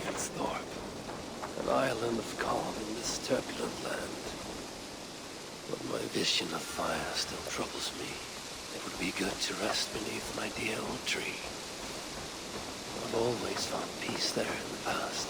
an island of calm in this turbulent land. But my vision of fire still troubles me. It would be good to rest beneath my dear old tree. I've always found peace there in the past.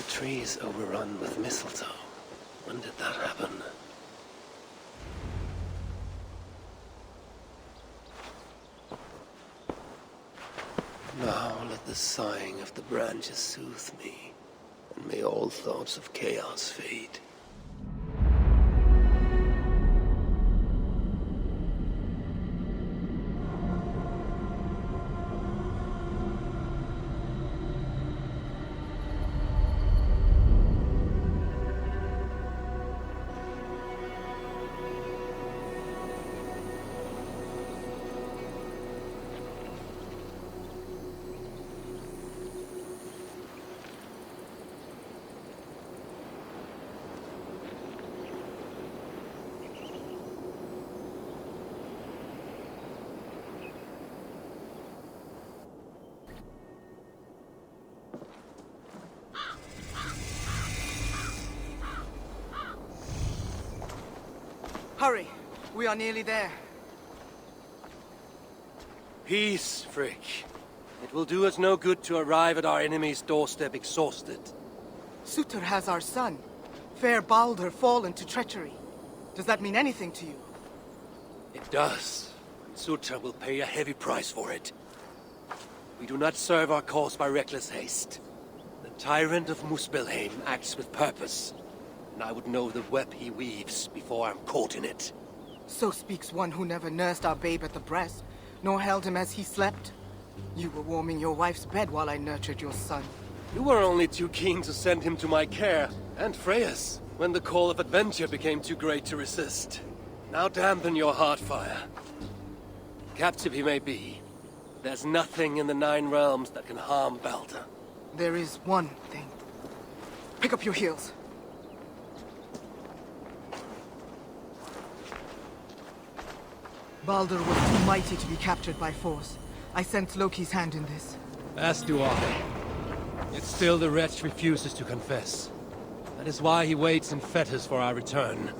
Trees overrun with mistletoe. When did that happen? Now let the sighing of the branches soothe me, and may all thoughts of chaos fade. Hurry! We are nearly there. Peace, Frick. It will do us no good to arrive at our enemy's doorstep exhausted. Surtr has our son. Fair Baldur fallen to treachery. Does that mean anything to you? It does. And Surtr will pay a heavy price for it. We do not serve our cause by reckless haste. The tyrant of Muspelheim acts with purpose. And I would know the web he weaves before I'm caught in it. So speaks one who never nursed our babe at the breast, nor held him as he slept. You were warming your wife's bed while I nurtured your son. You were only too keen to send him to my care, and Freya's, when the call of adventure became too great to resist. Now dampen your heart fire. Captive he may be, there's nothing in the Nine Realms that can harm Baldur. There is one thing. Pick up your heels. Baldur was too mighty to be captured by force. I sense Loki's hand in this. As do I. Yet still the wretch refuses to confess. That is why he waits in fetters for our return.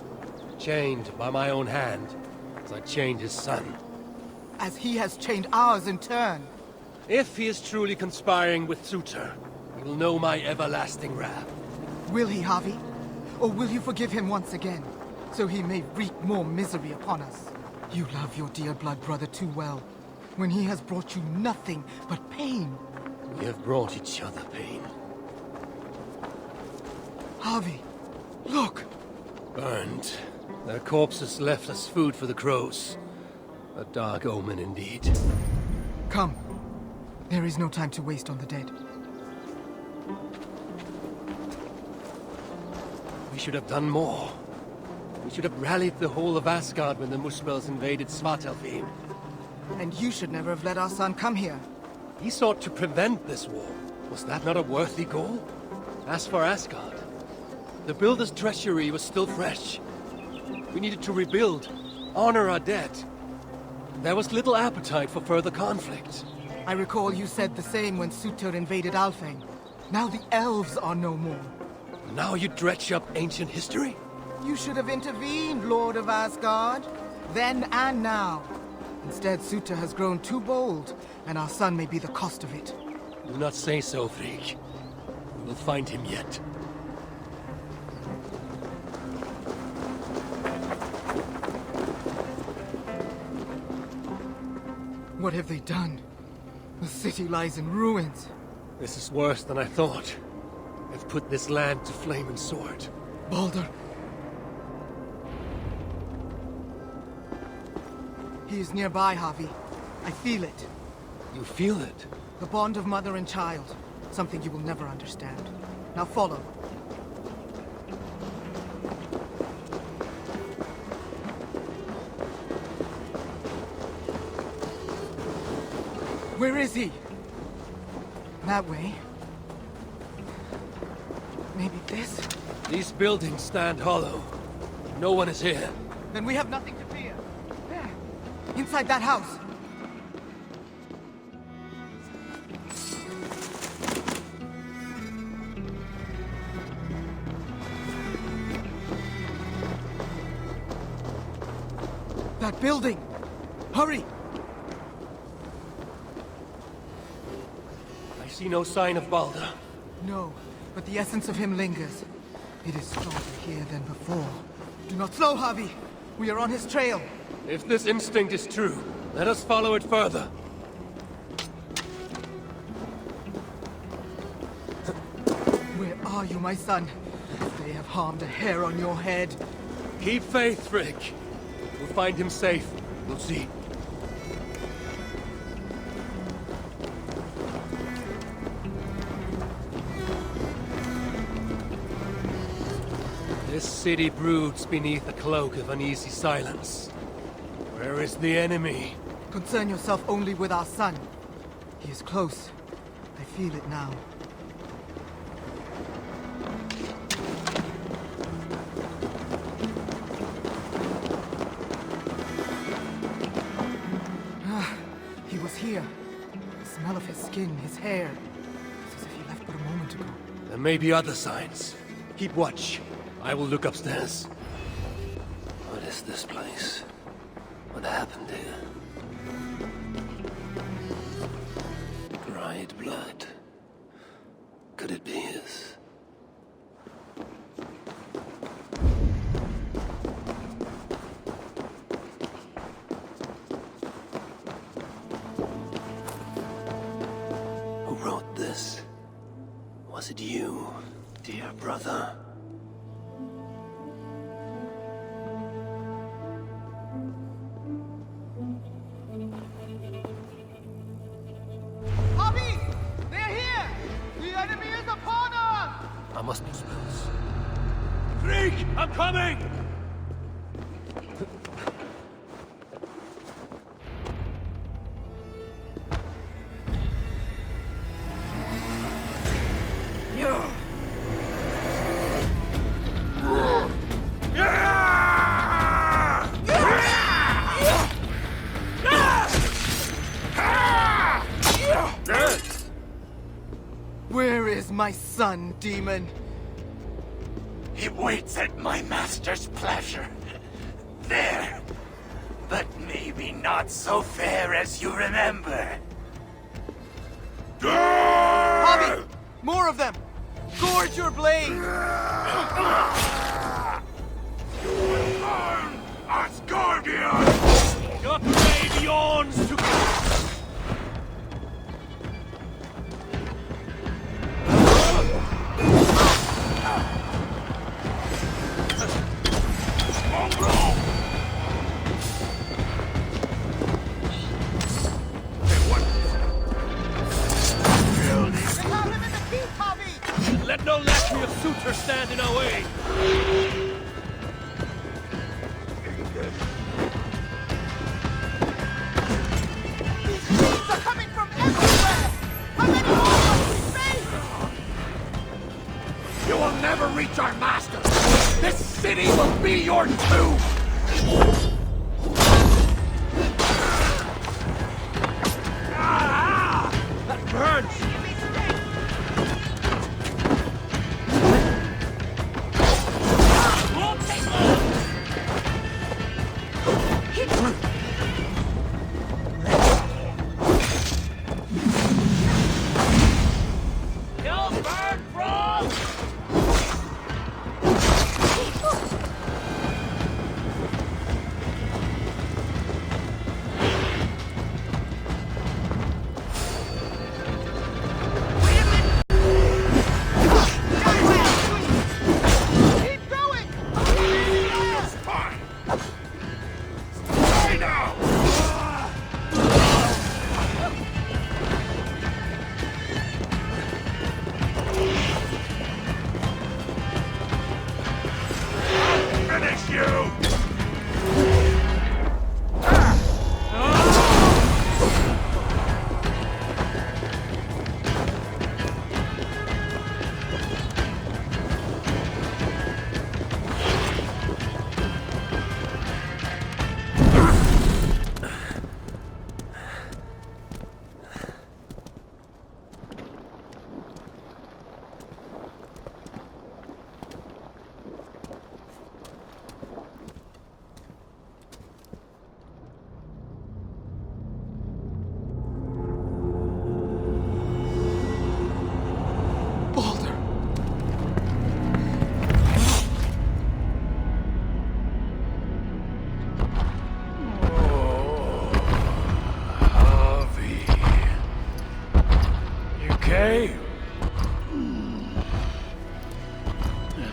Chained by my own hand, as I chained his son. As he has chained ours in turn. If he is truly conspiring with Surtr, he will know my everlasting wrath. Will he, Harvey? Or will you forgive him once again, so he may wreak more misery upon us? You love your dear blood brother too well, when he has brought you nothing but pain. We have brought each other pain. Harvey, look! Burned. Their corpses left as food for the crows. A dark omen indeed. Come. There is no time to waste on the dead. We should have done more. We should have rallied the whole of Asgard when the Muspels invaded Svartalfheim. And you should never have let our son come here. He sought to prevent this war. Was that not a worthy goal? As for Asgard, the Builder's treachery was still fresh. We needed to rebuild, honor our dead. There was little appetite for further conflict. I recall you said the same when Surtr invaded Alfheim. Now the elves are no more. Now you dredge up ancient history? You should have intervened, Lord of Asgard. then and now. Instead, Suta has grown too bold, and our son may be the cost of it. Do not say so, Frigg. We'll find him yet. What have they done? The city lies in ruins. This is worse than I thought. They've put this land to flame and sword. Baldur. He is nearby, Havi. I feel it. You feel it? The bond of mother and child. Something you will never understand. Now follow. Where is he? That way. Maybe this? These buildings stand hollow. No one is here. Then we have nothing to fear. There. Inside that house. That building! Hurry! I see no sign of Baldur. No, but the essence of him lingers. It is stronger here than before. Do not slow, Havi! We are on his trail! If this instinct is true, let us follow it further. Where are you, my son? They have harmed a hair on your head. Keep faith, Frigg. We'll find him safe. We'll see. This city broods beneath a cloak of uneasy silence. Where is the enemy? Concern yourself only with our son. He is close. I feel it now. He was here. The smell of his skin, his hair. It's as if he left but a moment ago. There may be other signs. Keep watch. I will look upstairs. What is this place? What happened here? Dried blood. Could it be his? Who wrote this? Was it you, dear brother? I must use spells. Freak! I'm coming! Where is my son, demon? He waits at my master's pleasure. There. But maybe not so fair as you remember. Havi! More of them! Gorge your blade! You will learn, Asgardian! Your grave yawns to... Let no lackey of suitors stand in our way! These beasts are coming from everywhere! How many more must we face? You will never reach our master! This city will be your tomb! That burns! Here!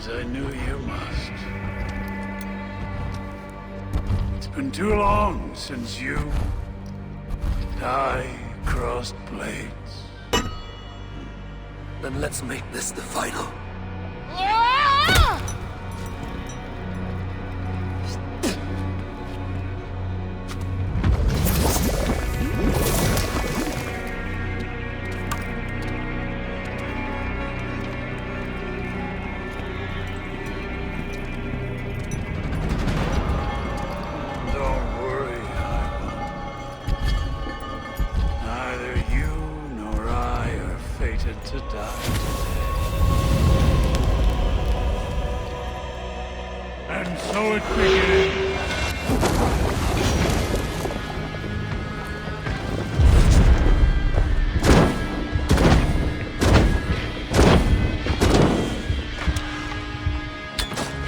as I knew you must. It's been too long since you and I crossed blades. Then let's make this the final. To die today. And so it begins.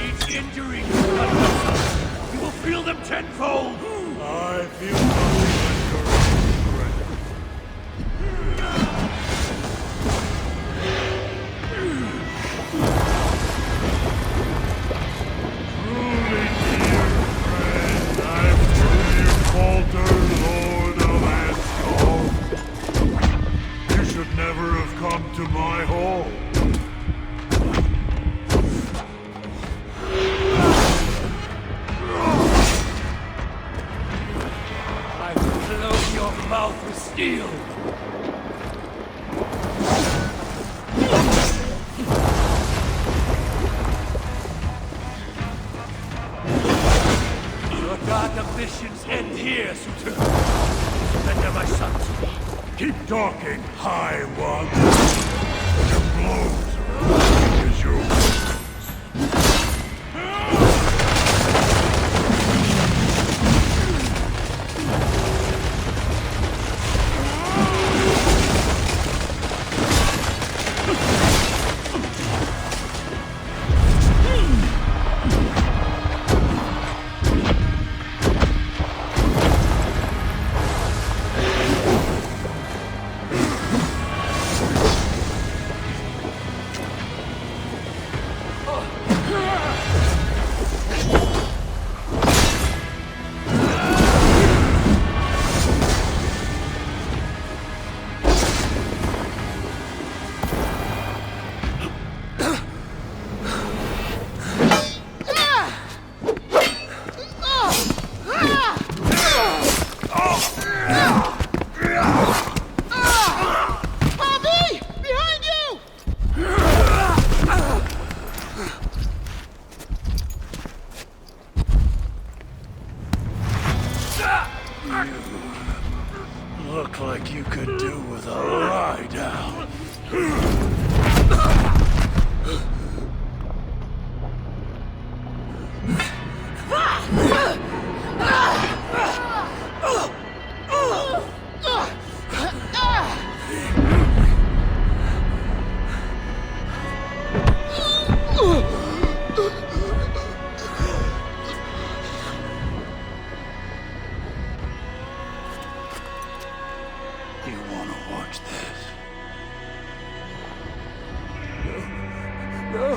Each injury, you will feel them tenfold. I feel nothing but your regret. Never have come to my hall. I will close your mouth with steel. Your dark ambitions end here, Suitor. Surrender, my sons. Keep talking, High One. Your blows are as weak as your words. Look like you could do with a lie down. You want to watch this? No.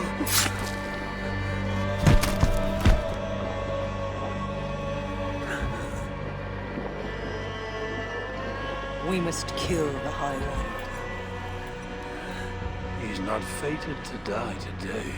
We must kill the High One. He's not fated to die today.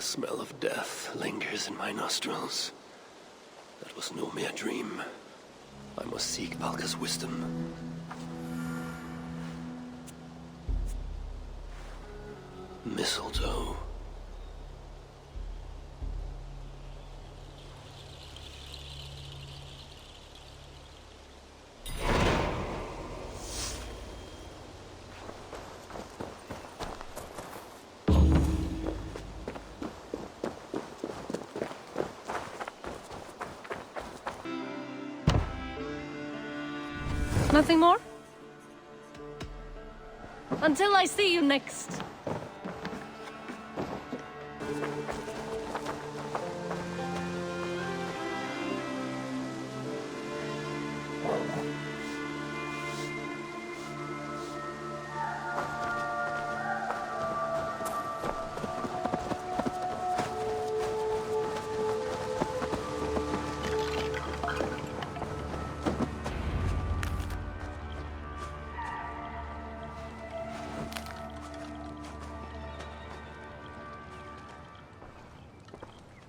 smell of death lingers in my nostrils. That was no mere dream. I must seek Valka's wisdom. Mistletoe. Nothing more? Until I see you next.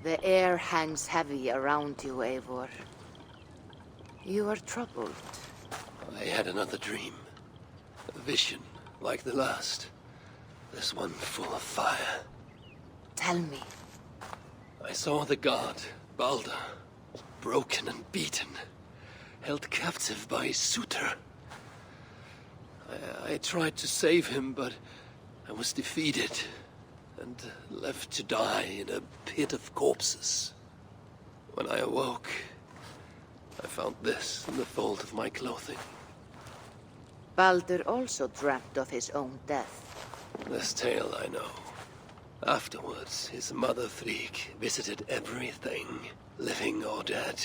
The air hangs heavy around you, Eivor. You are troubled. I had another dream. A vision, like the last. This one full of fire. Tell me. I saw the god, Balder, broken and beaten, held captive by his suitor. I tried to save him, but I was defeated and left to die in a pit of corpses. When I awoke, I found this in the fold of my clothing. Balder also dreamt of his own death. This tale I know. Afterwards, his mother Frigg visited everything, living or dead,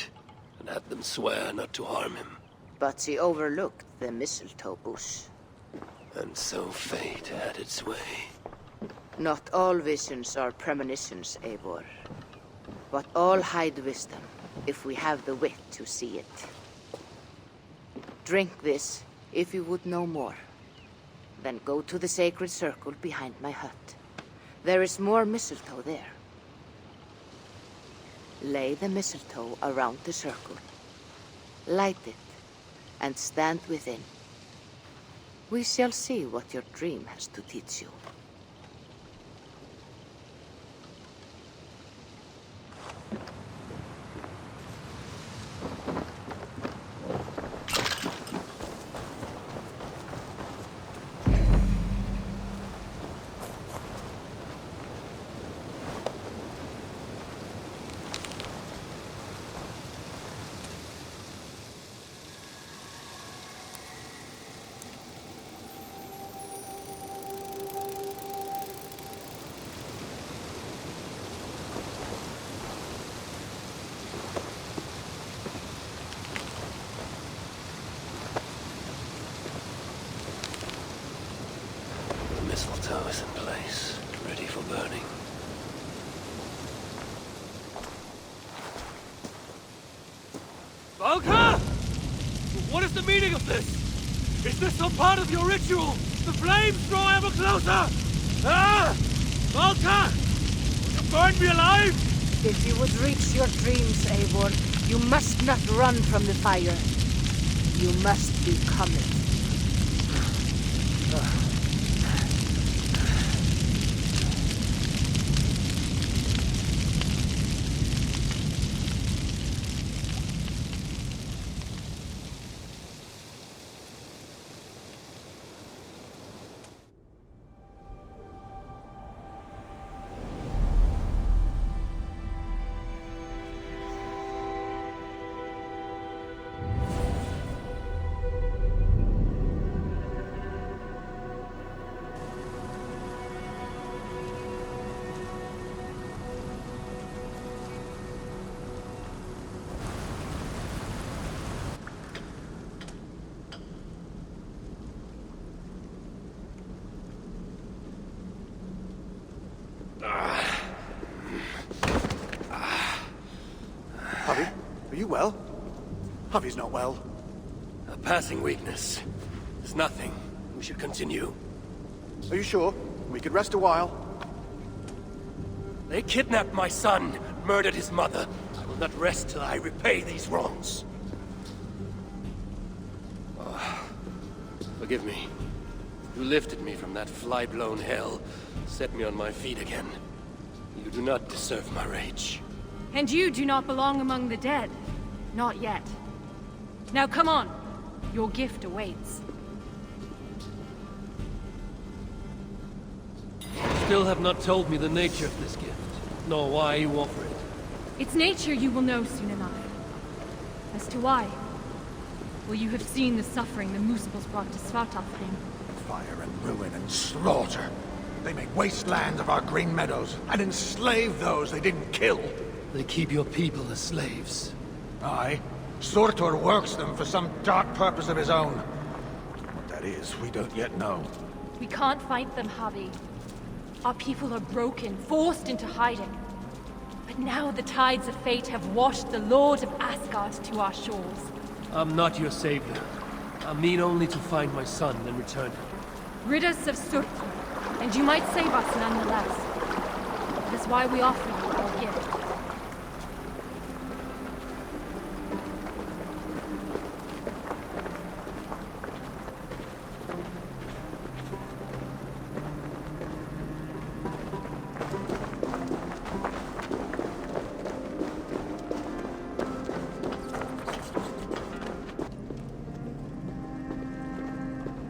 and had them swear not to harm him. But she overlooked the mistletoe bush. And so fate had its way. Not all visions are premonitions, Eivor. But all hide wisdom, if we have the wit to see it. Drink this, if you would know more. Then go to the sacred circle behind my hut. There is more mistletoe there. Lay the mistletoe around the circle. Light it, and stand within. We shall see what your dream has to teach you. Mistletoe is in place, ready for burning. Valka! What is the meaning of this? Is this some part of your ritual? The flames draw ever closer! Ah! Valka! Will you burn me alive? If you would reach your dreams, Eivor, you must not run from the fire. You must become it. Harvey, are you well? Harvey's not well. A passing weakness. It's nothing. We should continue. Are you sure? We could rest a while. They kidnapped my son, murdered his mother. I will not rest till I repay these wrongs. Forgive me. You lifted me from that fly-blown hell, set me on my feet again. You do not deserve my rage. And you do not belong among the dead. Not yet. Now come on. Your gift awaits. Still have not told me the nature of this gift, nor why you offer it. Its nature you will know soon enough. As to why, well, you have seen the suffering the Muspels brought to Svartalfheim. Fire and ruin and slaughter. They made wastelands of our green meadows, and enslaved those they didn't kill. They keep your people as slaves. Aye. Surtur works them for some dark purpose of his own. What that is, we don't yet know. We can't fight them, Javi. Our people are broken, forced into hiding. But now the tides of fate have washed the Lord of Asgard to our shores. I'm not your savior. I mean only to find my son and return him. Rid us of Surtur, and you might save us nonetheless. That is why we offer you our gift.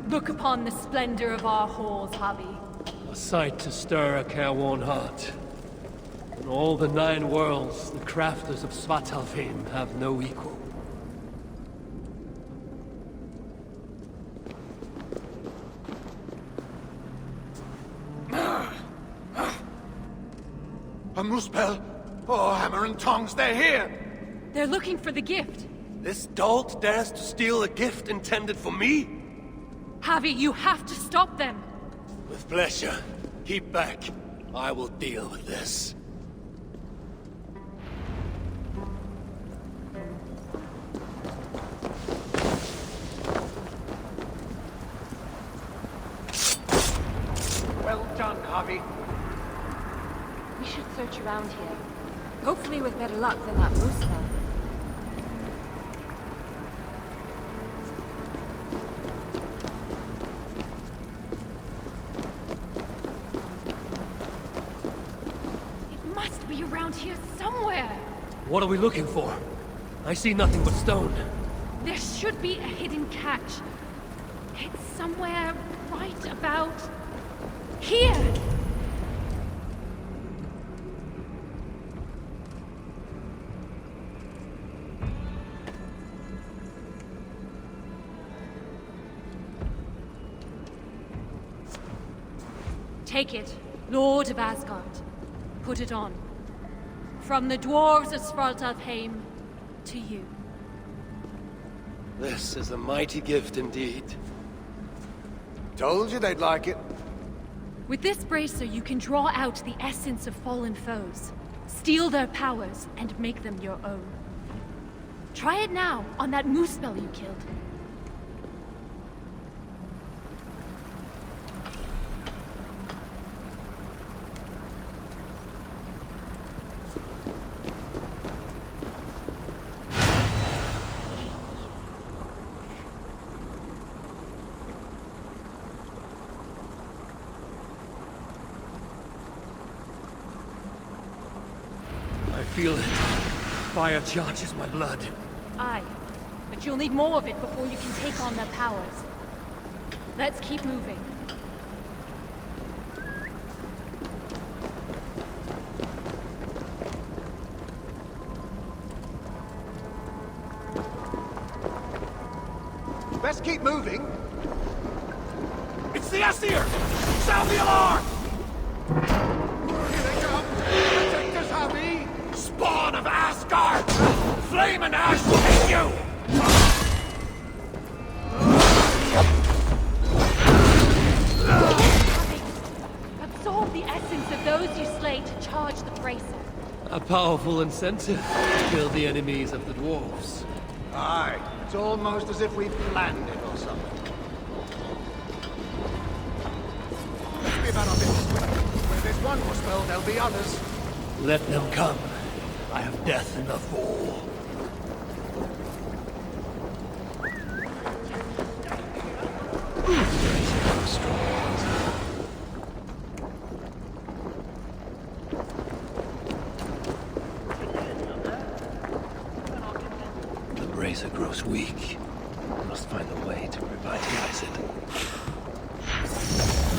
Look upon the splendor of our halls, Javi. A sight to stir a careworn heart. In all the 9 worlds, the crafters of Svartalfheim have no equal. A Muspel! Oh, hammer and tongs, they're here! They're looking for the gift. This dolt dares to steal a gift intended for me? Javi, you have to stop them. With pleasure. Keep back. I will deal with this. Well done, Javi. We should search around here. Hopefully with better luck than that moose fell. It must be around here somewhere. What are we looking for? I see nothing but stone. There should be a hidden catch. It's somewhere right about here. Take it, Lord of Asgard. Put it on. From the dwarves of Svartalfheim to you. This is a mighty gift indeed. Told you they'd like it. With this bracer, you can draw out the essence of fallen foes, steal their powers, and make them your own. Try it now on that moose spell you killed. I feel it. Fire charges my blood. Aye, but you'll need more of it before you can take on their powers. Let's keep moving. Best keep moving. It's the Aesir! Sound the alarm! Here they come! Protect us, Javi! Spawn of Asgard! Flame and ash take you! Absorb the essence of those you slay to charge the bracer. A powerful incentive to kill the enemies of the dwarves. Aye. It's almost as if we planned it or something. Let's be about our business quick. Where there's one Muspel, there'll be others. Let them come. I have death enough for all. The brazier grows weak. I must find a way to revitalize it. I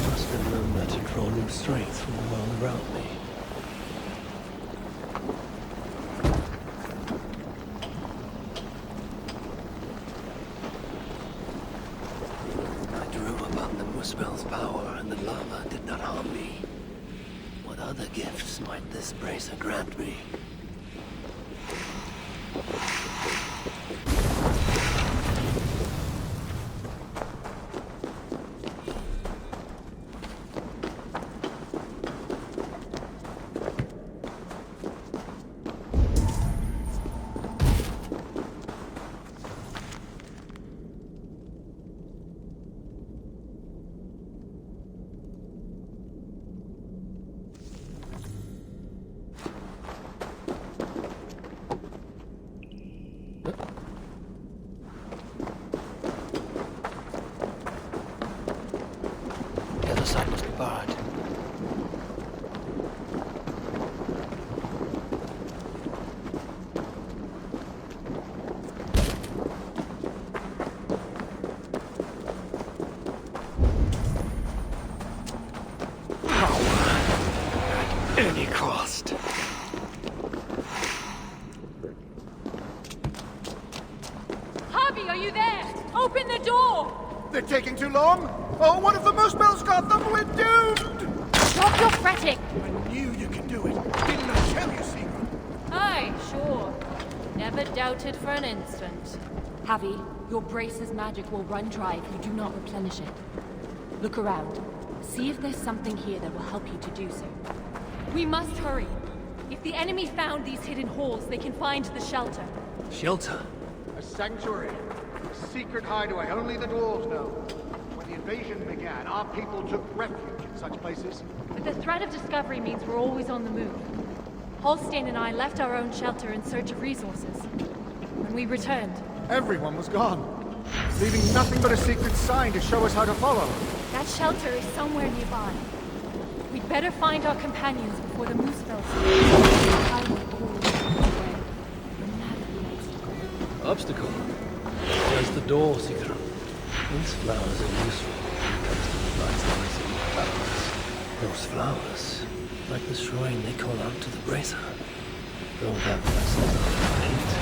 must remember to draw new strength from the world around me. I drew upon the Muspel's power, and the lava did not harm me. What other gifts might this brazier grant me? The other side must be barred. At any cost. Harvey, are you there? Open the door! They're taking too long? Oh, what if the Muspel's got them? We're doomed! Stop your fretting! I knew you could do it. Didn't I tell you, Secret? Aye, sure. Never doubted for an instant. Javi, your brace's magic will run dry if you do not replenish it. Look around. See if there's something here that will help you to do so. We must hurry. If the enemy found these hidden halls, they can find the shelter. Shelter? A sanctuary. A secret hideaway only the dwarves know. When the invasion began, our people took refuge in such places. But the threat of discovery means we're always on the move. Holstein and I left our own shelter in search of resources. When we returned, Everyone was gone, leaving nothing but a secret sign to show us how to follow. that shelter is somewhere nearby. We'd better find our companions before the moose bells. Obstacle? Where's the door, see through? These flowers are useful when it comes to revitalizing powers. Those flowers, like the shrine they call out to the brazier, don't have vessels of paint.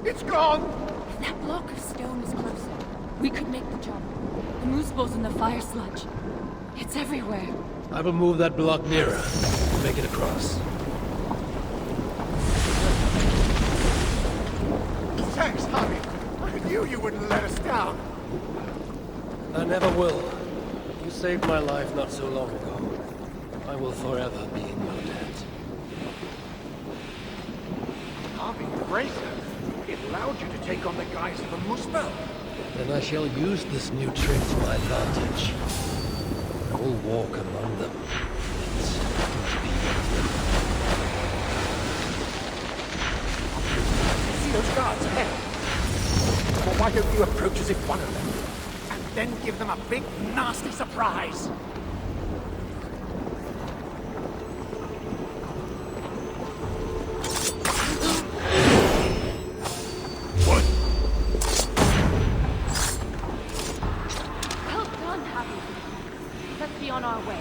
It's gone! If that block of stone is closer, we could make the jump. The moose balls in the fire sludge. It's everywhere. I will move that block nearer. Make it across. Thanks, Harvey. I knew you wouldn't let us down. I never will. You saved my life not so long ago. I will forever be in your debt. Harvey, the brazier. It allowed you to take on the guise of a Muspel. Then I shall use this new trick to my advantage. I will walk among them. It's going to be one See those guards ahead? Well, why don't you approach as if one of them, and then give them a big, nasty surprise? Well done, Happy. Let's be on our way.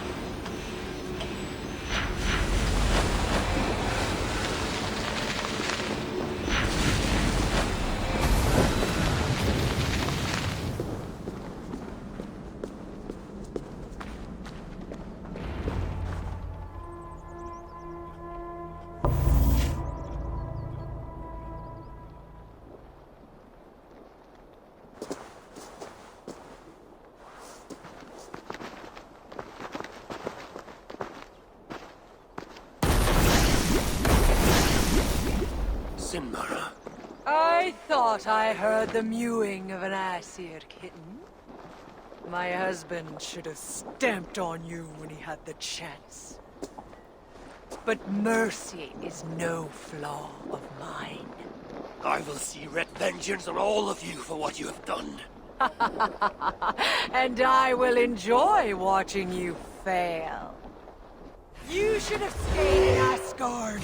Sinmara. I thought I heard the mewing of an Aesir kitten. My husband should have stamped on you when he had the chance. But mercy is no flaw of mine. I will see red vengeance on all of you for what you have done. And I will enjoy watching you fail. You should have stayed in Asgard.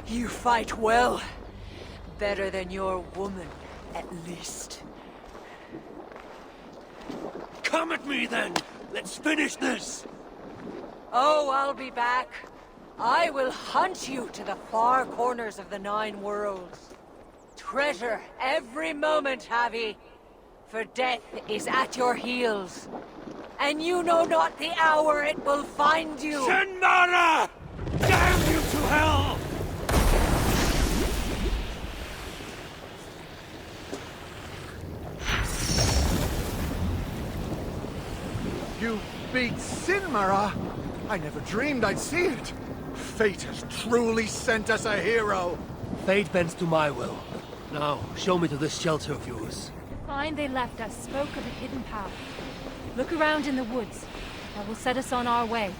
You fight well. Better than your woman, at least. Come at me then! Let's finish this! Oh, I'll be back. I will hunt you to the far corners of the 9 worlds. Treasure every moment, Javi, for death is at your heels. And you know not the hour it will find you. Sinmara! Damn you to hell! You beat Sinmara? I never dreamed I'd see it. Fate has truly sent us a hero. Fate bends to my will. Now, show me to this shelter of yours. The find they left us spoke of a hidden path. Look around in the woods. That will set us on our way.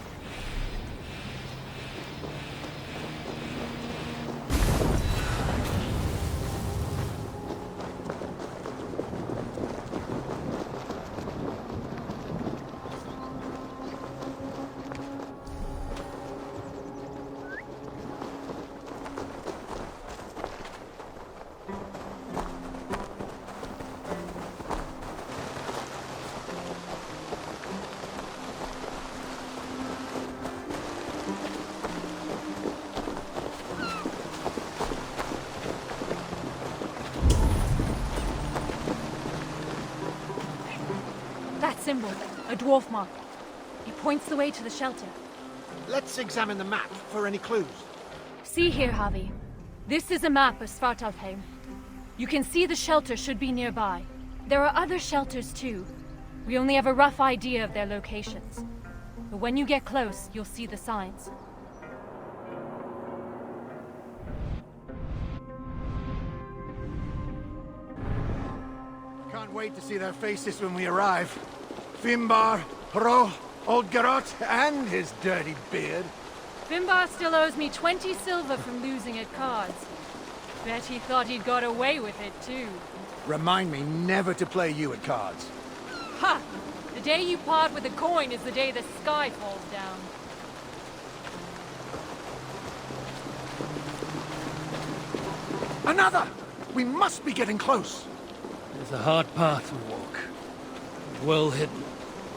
That symbol, a dwarf mark. It points the way to the shelter. Let's examine the map for any clues. See here, Javi. This is a map of Svartalfheim. You can see the shelter should be nearby. There are other shelters too. We only have a rough idea of their locations. But when you get close, you'll see the signs. Can't wait to see their faces when we arrive. Fimbar, Hro, Oldgarot, and his dirty beard. Fimbar still owes me 20 silver from losing at cards. Bet he thought he'd got away with it too. Remind me never to play you at cards. Ha! The day you part with a coin is the day the sky falls down. Another! We must be getting close. It's a hard path we walk. Well hidden.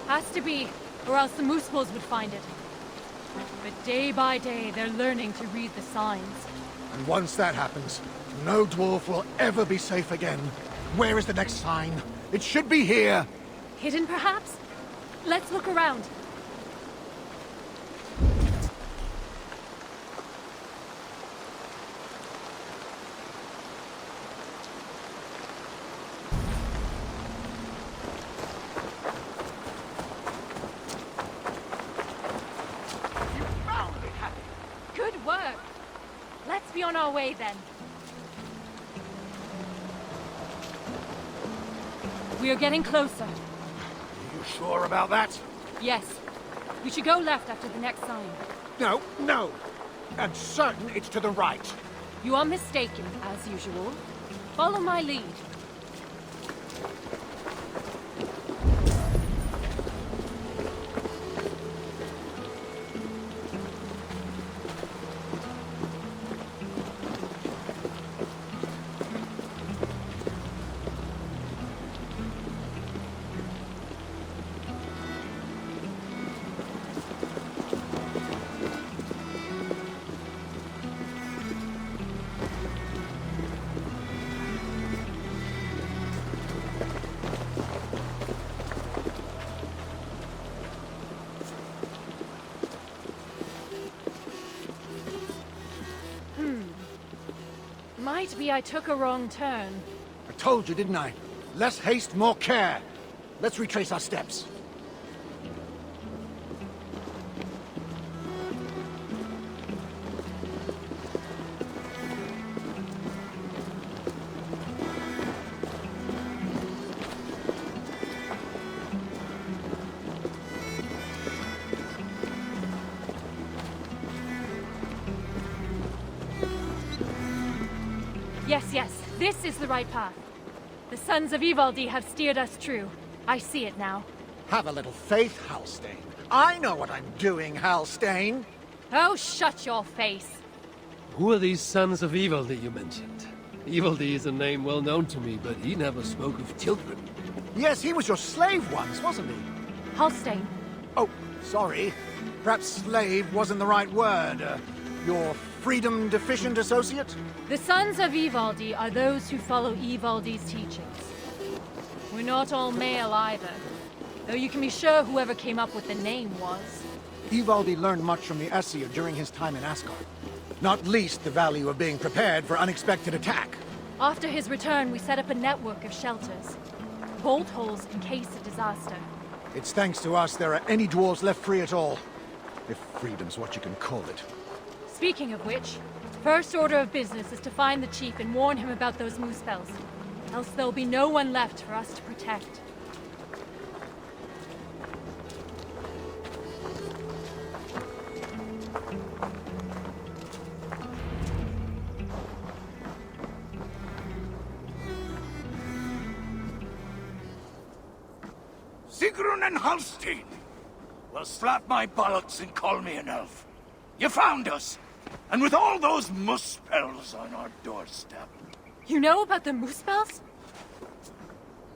Has to be, or else the Moosepools would find it. But day by day, they're learning to read the signs. And once that happens, no dwarf will ever be safe again. Where is the next sign? It should be here. Hidden, perhaps? Let's look around. You found it, Happy. Good work. Let's be on our way then. We are getting closer. You sure about that? Yes. We should go left after the next sign. No, no. I'm certain it's to the right. You are mistaken, as usual. Follow my lead. Might be I took a wrong turn. I told you, didn't I? Less haste, more care. Let's retrace our steps. Yes, this is the right path. The sons of Ivaldi have steered us true. I see it now. Have a little faith, Halstein. I know what I'm doing, Halstein. Oh, shut your face. Who are these sons of Ivaldi you mentioned? Ivaldi is a name well known to me, but he never spoke of children. Yes, he was your slave once, wasn't he? Halstein. Oh, sorry. Perhaps slave wasn't the right word. Your freedom-deficient associate? The sons of Ivaldi are those who follow Ivaldi's teachings. We're not all male either, though you can be sure whoever came up with the name was. Ivaldi learned much from the Aesir during his time in Asgard. Not least the value of being prepared for unexpected attack. After his return, we set up a network of shelters. Bolt holes in case of disaster. It's thanks to us there are any dwarves left free at all. If freedom's what you can call it. Speaking of which, first order of business is to find the chief and warn him about those moose spells. Else there'll be no one left for us to protect. Sigrun and Halstein! Well, slap my bollocks and call me an elf. You found us! And with all those moose spells on our doorstep. You know about the moose spells?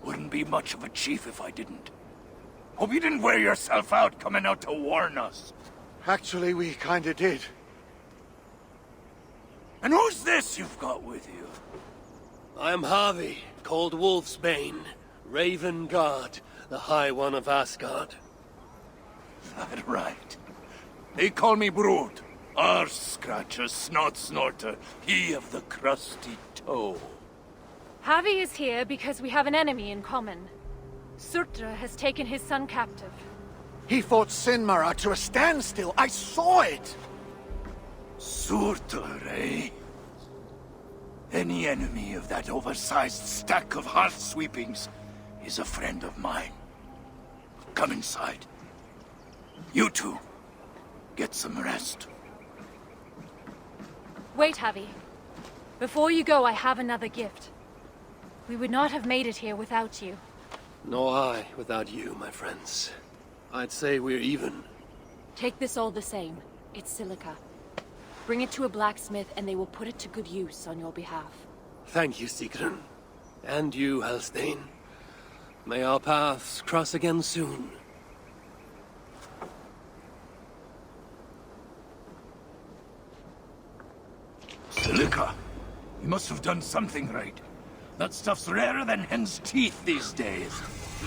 Wouldn't be much of a chief if I didn't. Hope you didn't wear yourself out coming out to warn us. Actually, we kinda did. And who's this you've got with you? I am Harvey, called Wolfsbane, Raven Guard, the High One of Asgard. That right. They call me Brood. Arse Scratcher, Snot Snorter, he of the crusty toe. Harvey is here because we have an enemy in common. Surtra has taken his son captive. He fought Sinmara to a standstill. I saw it! Surtur, eh? Any enemy of that oversized stack of hearth sweepings is a friend of mine. Come inside. You two, get some rest. Wait, Harvey. Before you go, I have another gift. We would not have made it here without you. Nor I without you, my friends. I'd say we're even. Take this all the same. It's silica. Bring it to a blacksmith and they will put it to good use on your behalf. Thank you, Sigrun. And you, Halstein. May our paths cross again soon. Silica? You must have done something right. That stuff's rarer than hen's teeth these days.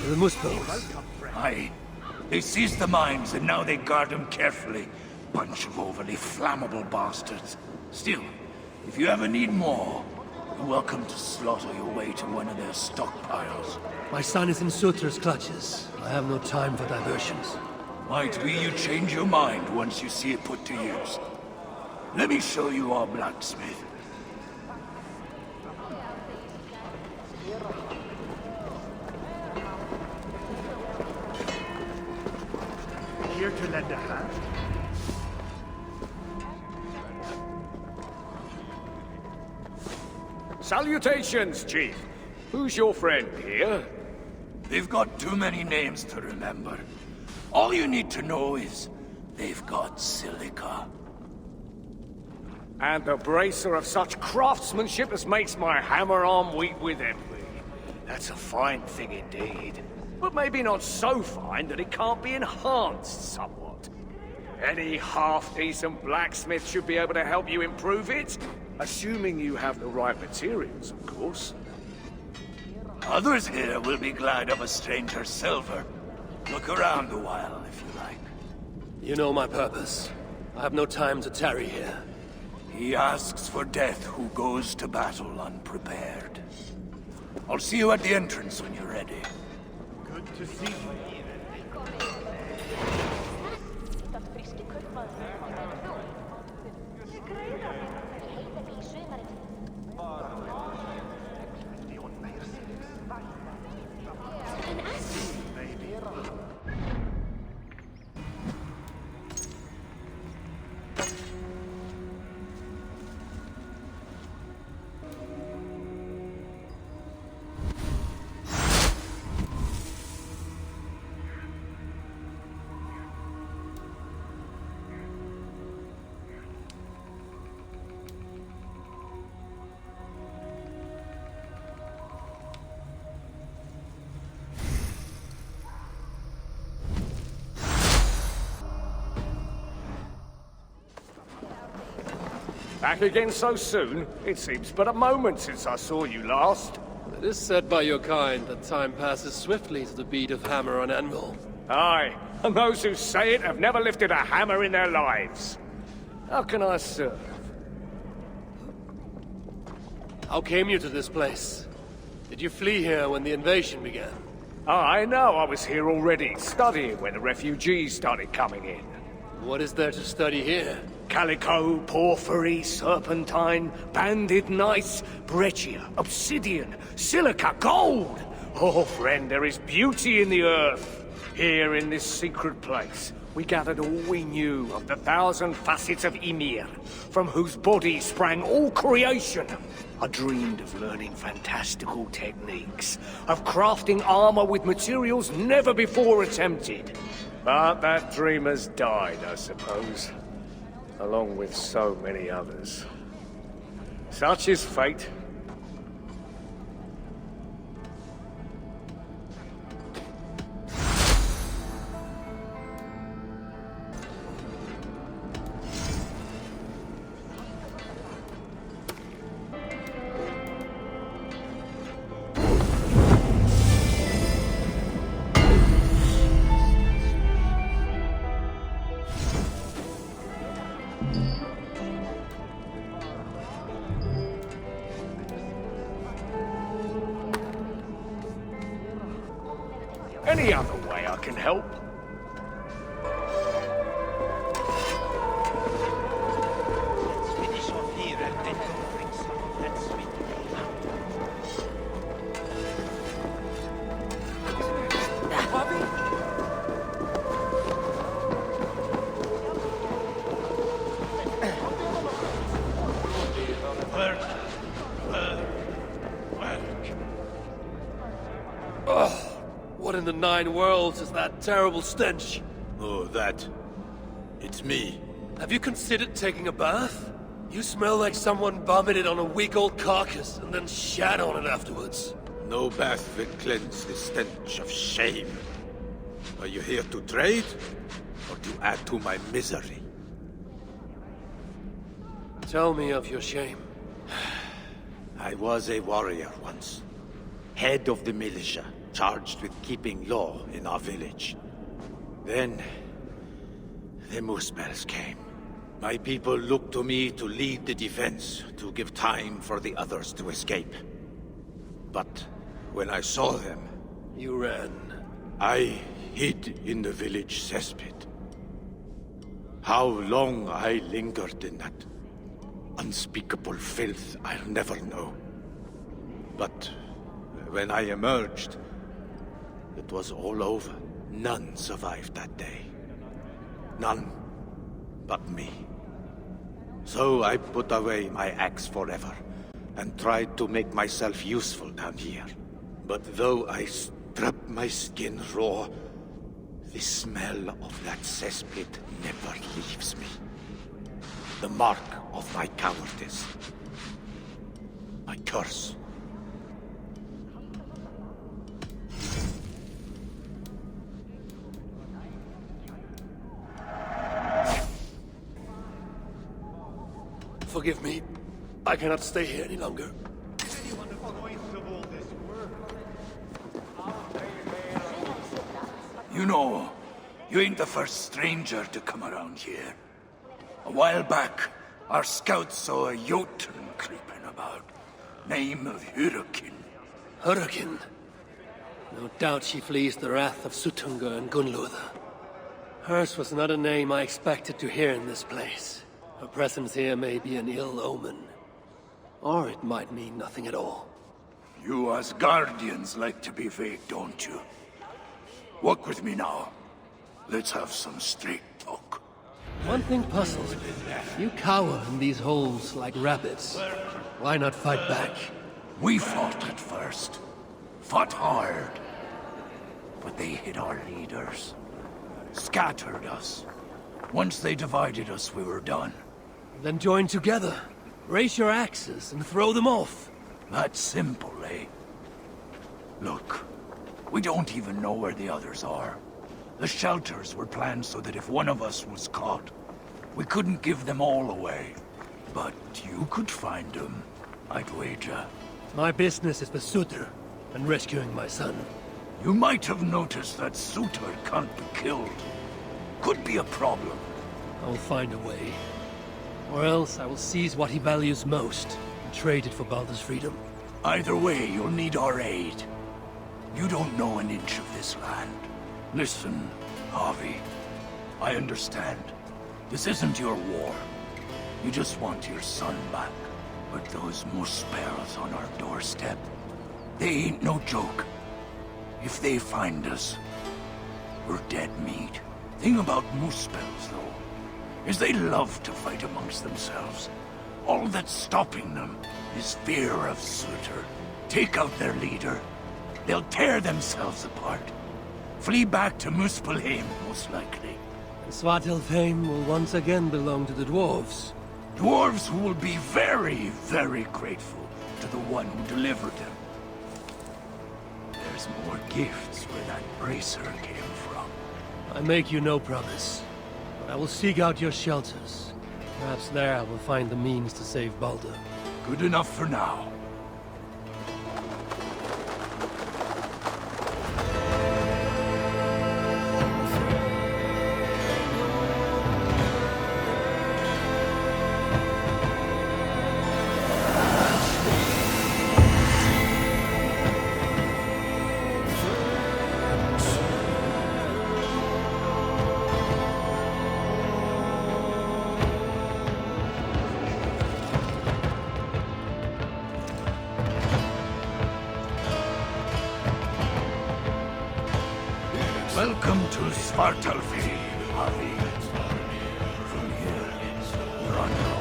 The Muspels. Aye. They seized the mines and now they guard them carefully. Bunch of overly flammable bastards. Still, if you ever need more, you're welcome to slaughter your way to one of their stockpiles. My son is in Surtra's clutches. I have no time for diversions. Might be you change your mind once you see it put to use. Let me show you our blacksmith. here to lend a hand. Salutations, Chief. Who's your friend here? They've got too many names to remember. All you need to know is they've got silica. And the bracer of such craftsmanship as makes my hammer arm weep with envy. That's a fine thing indeed. But maybe not so fine that it can't be enhanced somewhat. Any half-decent blacksmith should be able to help you improve it. Assuming you have the right materials, of course. Others here will be glad of a stranger's silver. Look around a while, if you like. You know my purpose. I have no time to tarry here. He asks for death who goes to battle unprepared. I'll see you at the entrance when you're ready. Good to see you. Back again so soon? It seems but a moment since I saw you last. It is said by your kind that time passes swiftly to the beat of hammer on anvil. Aye, and those who say it have never lifted a hammer in their lives. How can I serve? How came you to this place? Did you flee here when the invasion began? I know I was here already, studying when the refugees started coming in. What is there to study here? Calico, porphyry, serpentine, banded gneiss, breccia, obsidian, silica, gold! Oh, friend, there is beauty in the earth. Here in this secret place, we gathered all we knew of the 1,000 facets of Ymir, from whose body sprang all creation. I dreamed of learning fantastical techniques, of crafting armor with materials never before attempted. But that dream has died, I suppose. Along with so many others. Such is fate. Any other way I can help? What in the 9 worlds is that terrible stench? Oh, that. It's me. Have you considered taking a bath? You smell like someone vomited on a week-old carcass and then shat on it afterwards. No bath will cleanse the stench of shame. Are you here to trade? Or to add to my misery? Tell me of your shame. I was a warrior once. Head of the militia, charged with keeping law in our village. Then, the Muspels came. My people looked to me to lead the defense, to give time for the others to escape. But when I saw them... You ran. I hid in the village cesspit. How long I lingered in that unspeakable filth, I'll never know. But when I emerged, it was all over. None survived that day. None but me. So I put away my axe forever, and tried to make myself useful down here. But though I strip my skin raw, the smell of that cesspit never leaves me. The mark of my cowardice. My curse. Forgive me. I cannot stay here any longer. You know, you ain't the first stranger to come around here. A while back, our scouts saw a Jotun creeping about. Name of Hurricane. Hurricane. No doubt she flees the wrath of Suttungr and Gunnlóða. Hers was not a name I expected to hear in this place. Her presence here may be an ill omen. Or it might mean nothing at all. You Asgardians like to be vague, don't you? Walk with me now. Let's have some straight talk. One thing puzzles me. You cower in these holes like rabbits. Why not fight back? We fought at first. Fought hard. But they hit our leaders. Scattered us. Once they divided us, we were done. Then join together. Raise your axes and throw them off. That's simple, eh? Look, we don't even know where the others are. The shelters were planned so that if one of us was caught, we couldn't give them all away. But you could find them, I'd wager. My business is with Surtr and rescuing my son. You might have noticed that Surtr can't be killed. Could be a problem. I'll find a way. Or else I will seize what he values most and trade it for Baldur's freedom. Either way, you'll need our aid. You don't know an inch of this land. Listen, Harvey. I understand. This isn't your war. You just want your son back. But those Muspels on our doorstep, they ain't no joke. If they find us, we're dead meat. Thing about Muspels, though, is they love to fight amongst themselves. All that's stopping them is fear of Surtr. Take out their leader, they'll tear themselves apart. Flee back to Muspelheim, most likely. And Svartalfheim will once again belong to the dwarves. Dwarves who will be very, very grateful to the one who delivered them. There's more gifts where that bracer came from. I make you no promise, but I will seek out your shelters. Perhaps there I will find the means to save Baldur. Good enough for now. Welcome to Svartalfheim, Harvey. From here, we're on your own.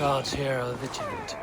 Guards here are vigilant.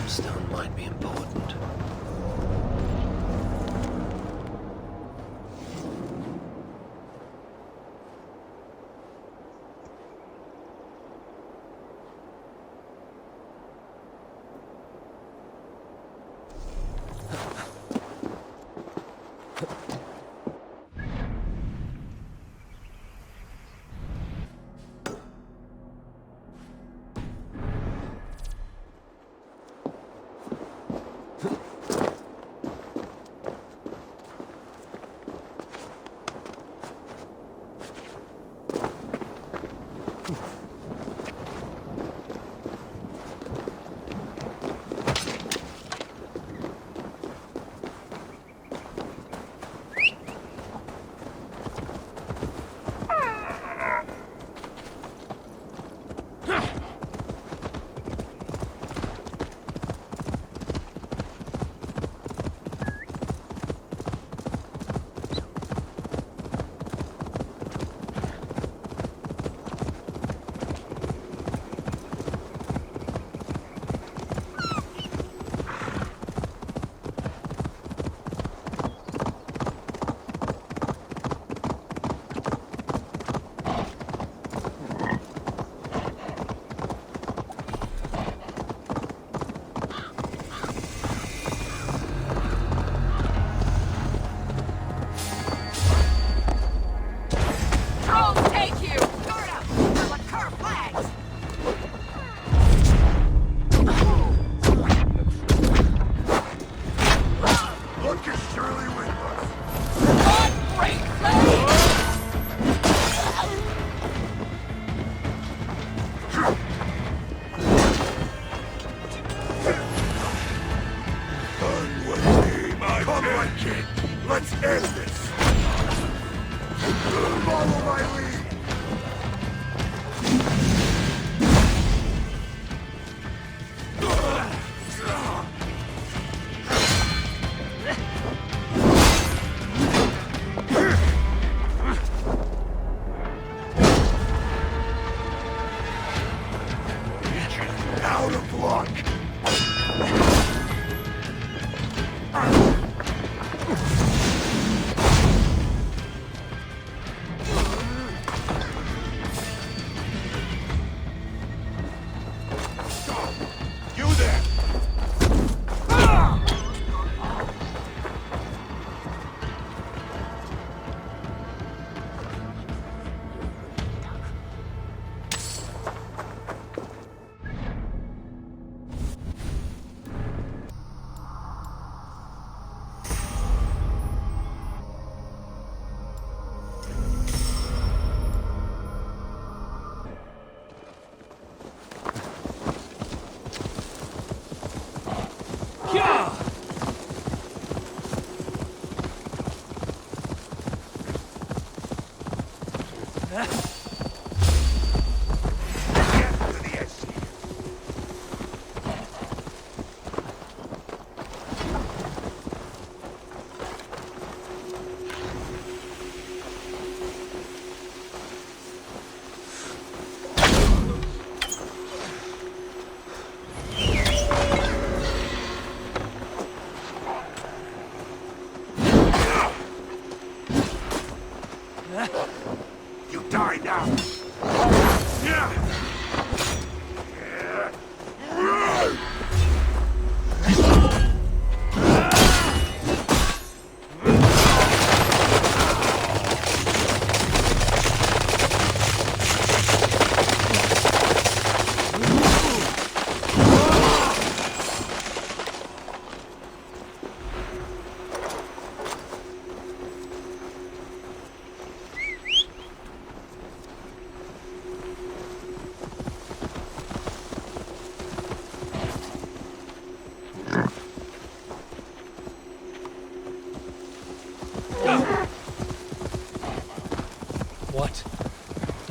Stone might be important. Let's end this! Follow my lead! Out of luck! You there!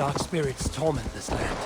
dark spirits torment this land.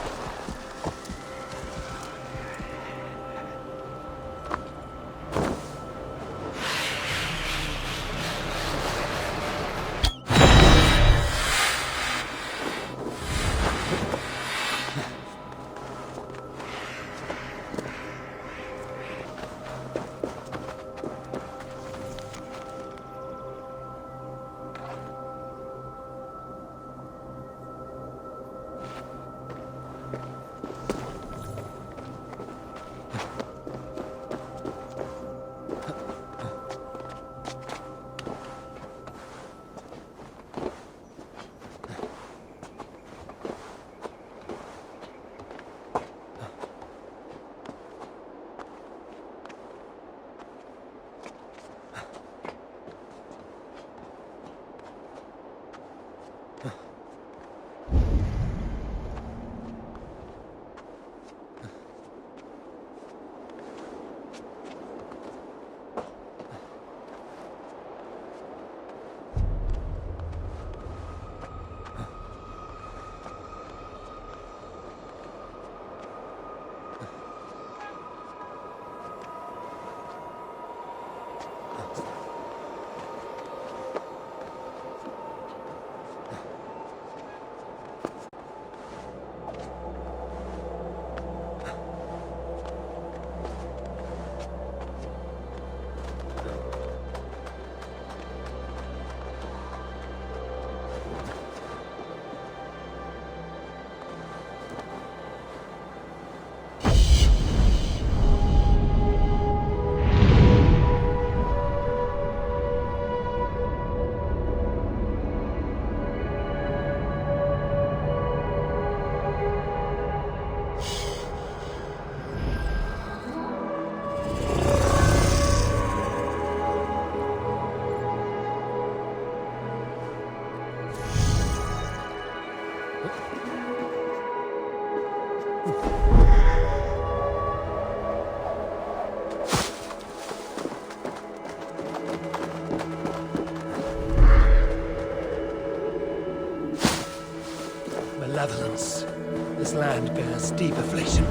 Malevolence. This land bears deep affliction.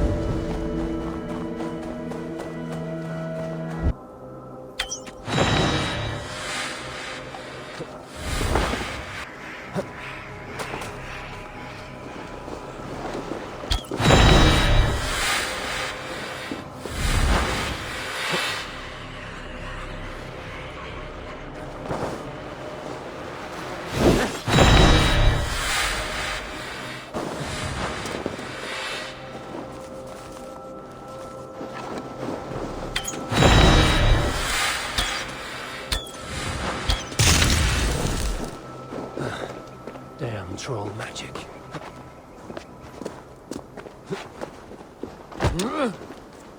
Damn troll magic.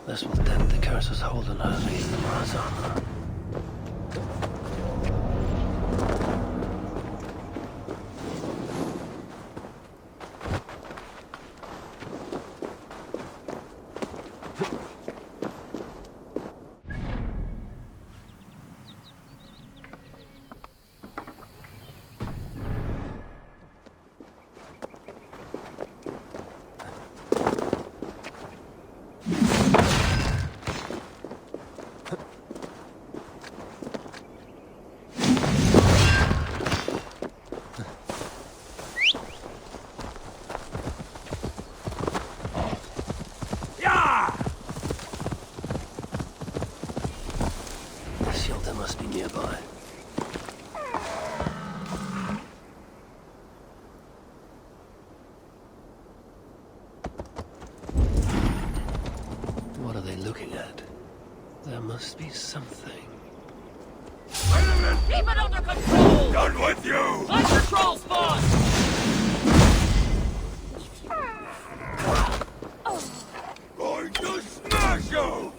This will dent the curse's hold on her beneath the Mara's armor. Must be nearby. What are they looking at? There must be something. Wait a minute! Keep it under control! Done with you! On control spot! Going to smash you!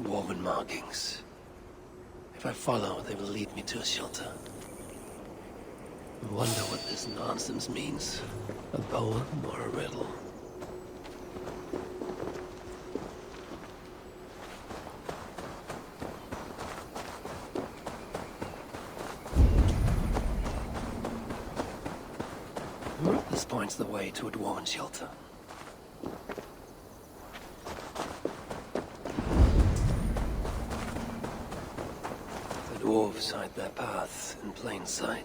Woven markings. If I follow, they will lead me to a shelter. I wonder what this nonsense means. A poem or a riddle? This points the way to a dwarven shelter. The dwarves hide their path in plain sight.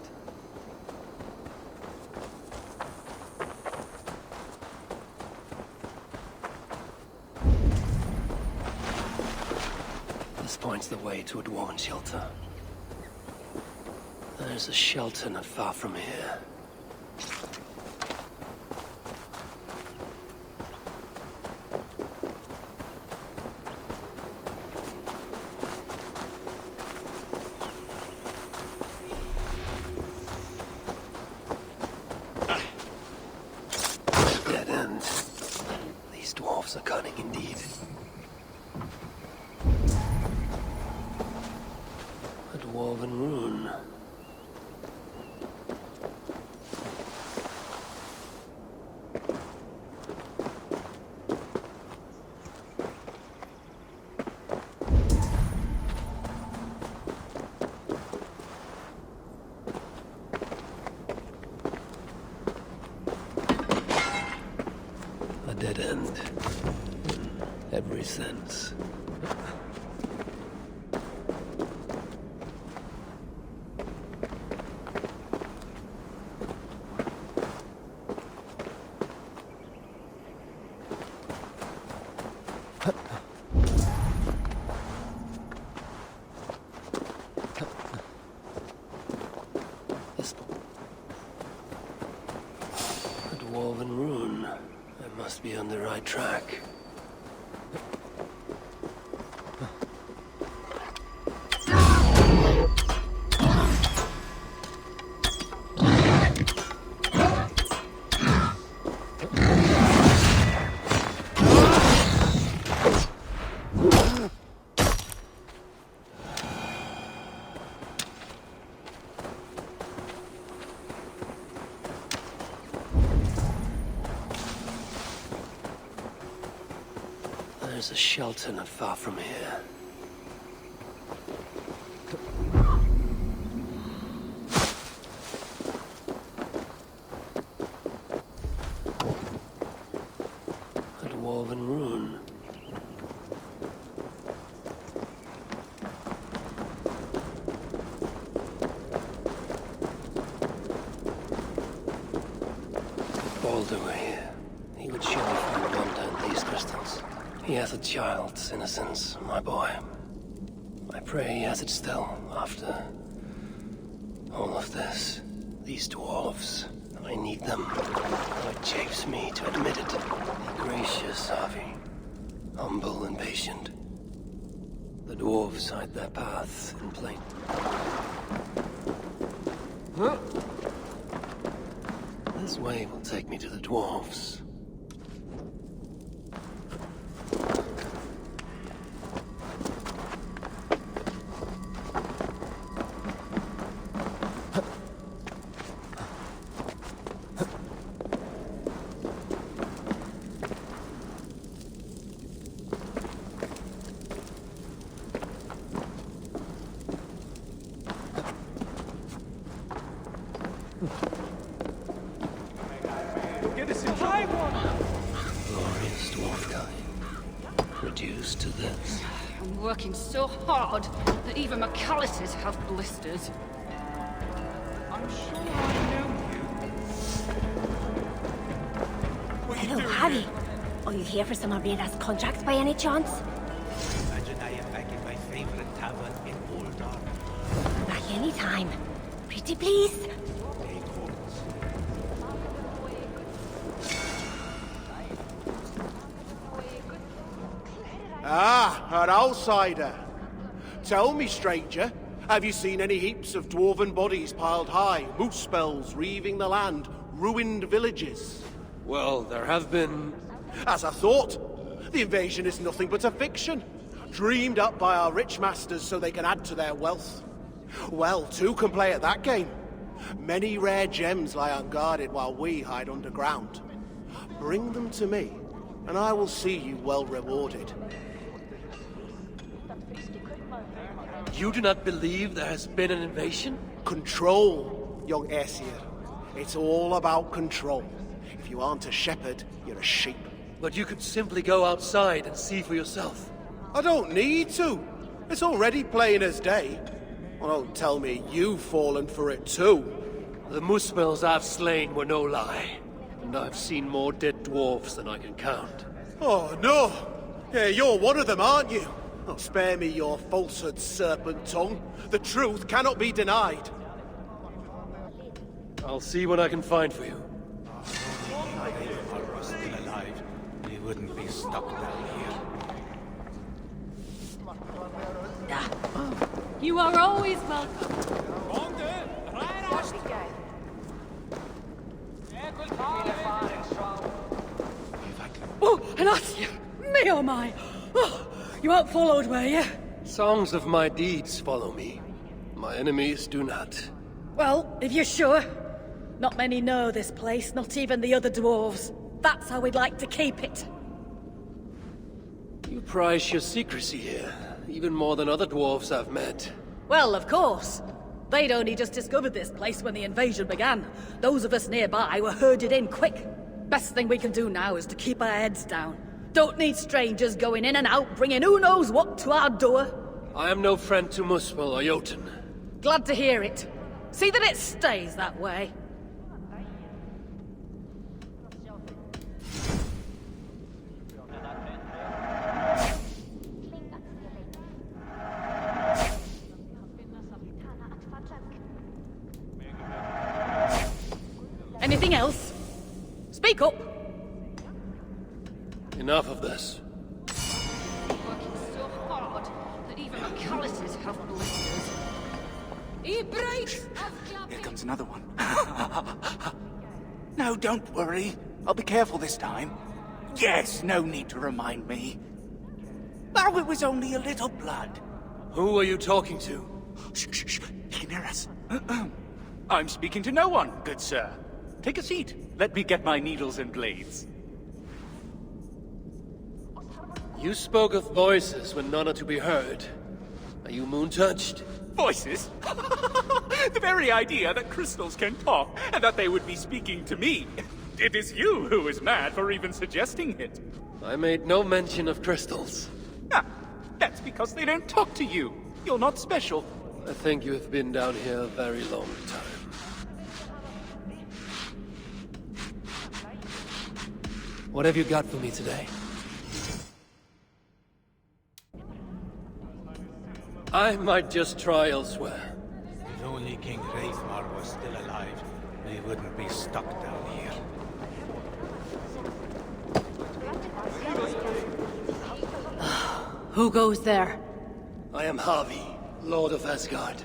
This points the way to a dwarven shelter. There's a shelter not far from here. Dead end. These dwarves are cunning indeed. A dwarven rune. A dead end. In every sense. A dwarven rune. I must be on the right track. There's a shelter not far from here. A dwarven rune. Baldur were here. He would surely find wonder in these crystals. He has a child's innocence, my boy. I pray he has it still, after all of this. These dwarves, I need them. Though it chafes me to admit it. Be gracious, Harvey. Humble and patient. The dwarves hide their path in plain. Huh? This way will take me to the dwarves. Glorious dwarf kind. Reduced to this. I'm working so hard that even my calluses have blisters. I'm sure I know you. Hello, Harry. Are you here for some of Rada's contracts by any chance? Imagine I am back in my favorite tavern in Old Dark. Back any time. Pretty please. Ah, an outsider. Tell me, stranger, have you seen any heaps of dwarven bodies piled high, moose spells reaving the land, ruined villages? Well, there have been... As I thought, the invasion is nothing but a fiction, dreamed up by our rich masters so they can add to their wealth. Well, two can play at that game. Many rare gems lie unguarded while we hide underground. Bring them to me, and I will see you well rewarded. You do not believe there has been an invasion? Control, young Aesir. It's all about control. you aren't a shepherd, you're a sheep. But you could simply go outside and see for yourself. I don't need to. It's already plain as day. Well, don't tell me you've fallen for it too. The Muspels I've slain were no lie. And I've seen more dead dwarves than I can count. Oh, no! Yeah, you're one of them, aren't you? Oh, spare me your falsehood, serpent tongue. The truth cannot be denied. I'll see what I can find for you. If Eivor was still alive, we wouldn't be stuck down here. You are always welcome. Oh, Anasia! Me oh my! Oh, you weren't followed, were you? Songs of my deeds follow me. My enemies do not. Well, if you're sure. Not many know this place, not even the other dwarves. That's how we'd like to keep it. You prize your secrecy here, even more than other dwarves I've met. Well, of course. They'd only just discovered this place when the invasion began. Those of us nearby were herded in quick. Best thing we can do now is to keep our heads down. Don't need strangers going in and out, bringing who knows what to our door. I am no friend to Muspel or Jotun. Glad to hear it. See that it stays that way. Anything else? Speak up! Enough of this. Working so hard that even our calluses have blisters. Here comes another one. No, don't worry. I'll be careful this time. Yes, no need to remind me. Oh, it was only a little blood. Who are you talking to? Shh, shh, shh. He can hear us. I'm speaking to no one, good sir. Take a seat. Let me get my needles and blades. You spoke of voices when none are to be heard. Are you moon-touched? Voices? The very idea that crystals can talk, and that they would be speaking to me. It is you who is mad for even suggesting it. I made no mention of crystals. Ah, that's because they don't talk to you. You're not special. I think you have been down here a very long time. What have you got for me today? I might just try elsewhere. If only King Eivor was still alive, we wouldn't be stuck down here. Who goes there? I am Havi, Lord of Asgard.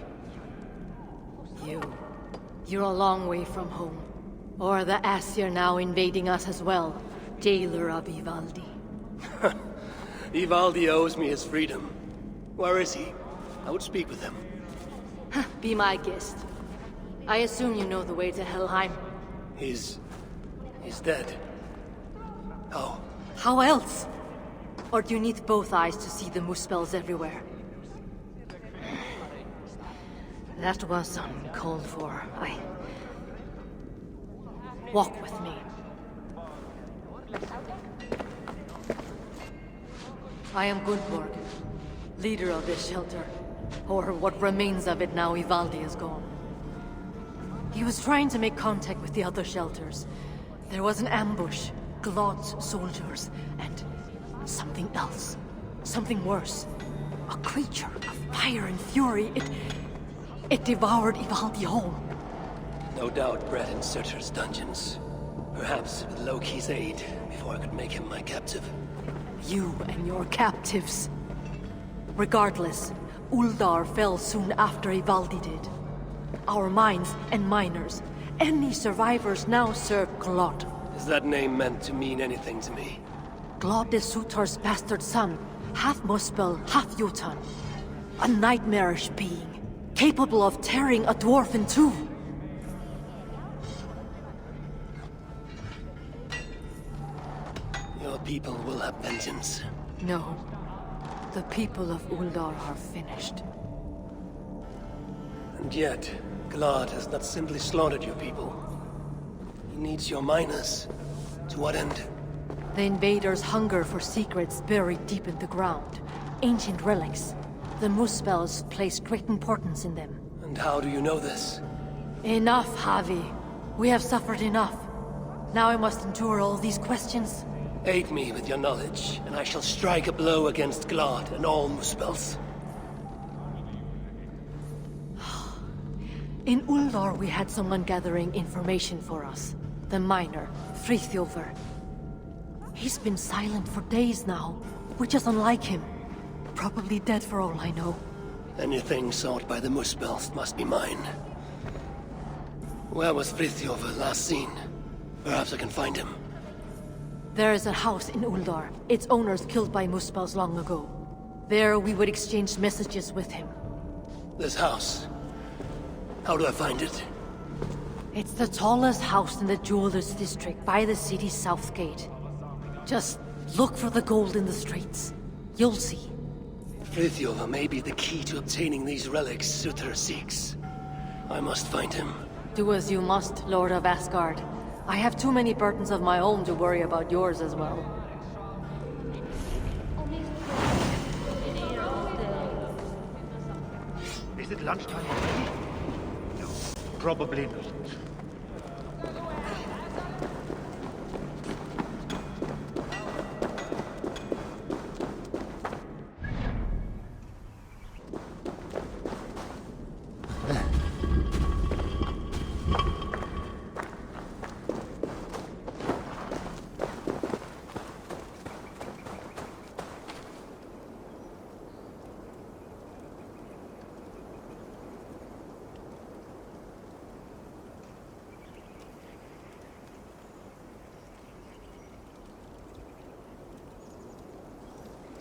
You're a long way from home. Or the Aesir now invading us as well. Jailer of Ivaldi. Ivaldi owes me his freedom. Where is he? I would speak with him. Be my guest. I assume you know the way to Helheim. He's dead. How? How else? Or do you need both eyes to see the Muspels everywhere? That was uncalled for. Walk with me. I am Gunborg, leader of this shelter. Or what remains of it now Ivaldi is gone. He was trying to make contact with the other shelters. There was an ambush, Glod's soldiers, and something else. Something worse. A creature of fire and fury. It devoured Ivaldi whole. No doubt bred in Surtur's dungeons. Perhaps with Loki's aid, before I could make him my captive. You and your captives. Regardless, Uldar fell soon after Ivaldi did. Our mines and miners, any survivors now serve Glod. Is that name meant to mean anything to me? Glod is Surtur's bastard son, half Muspel, half Jotun. A nightmarish being, capable of tearing a dwarf in two. Your people will have vengeance. No. The people of Uldar are finished. And yet, Glod has not simply slaughtered your people. He needs your miners. To what end? The invaders hunger for secrets buried deep in the ground. Ancient relics. The Muspels place great importance in them. And how do you know this? Enough, Javi. We have suffered enough. Now I must endure all these questions. Aid me with your knowledge, and I shall strike a blow against Glad and all Muspels. In Uldar, we had someone gathering information for us. The miner, Frithjofr. He's been silent for days now, which is unlike him. Probably dead for all I know. Anything sought by the Muspels must be mine. Where was Frithjofr last seen? Perhaps I can find him. There is a house in Uldar. Its owners killed by Muspels long ago. There we would exchange messages with him. This house. How do I find it? It's the tallest house in the Jewelers District, by the city's south gate. Just look for the gold in the streets. You'll see. Frithjofr may be the key to obtaining these relics Surtr seeks. I must find him. Do as you must, Lord of Asgard. I have too many burdens of my own to worry about yours as well. Is it lunchtime already? No, probably not.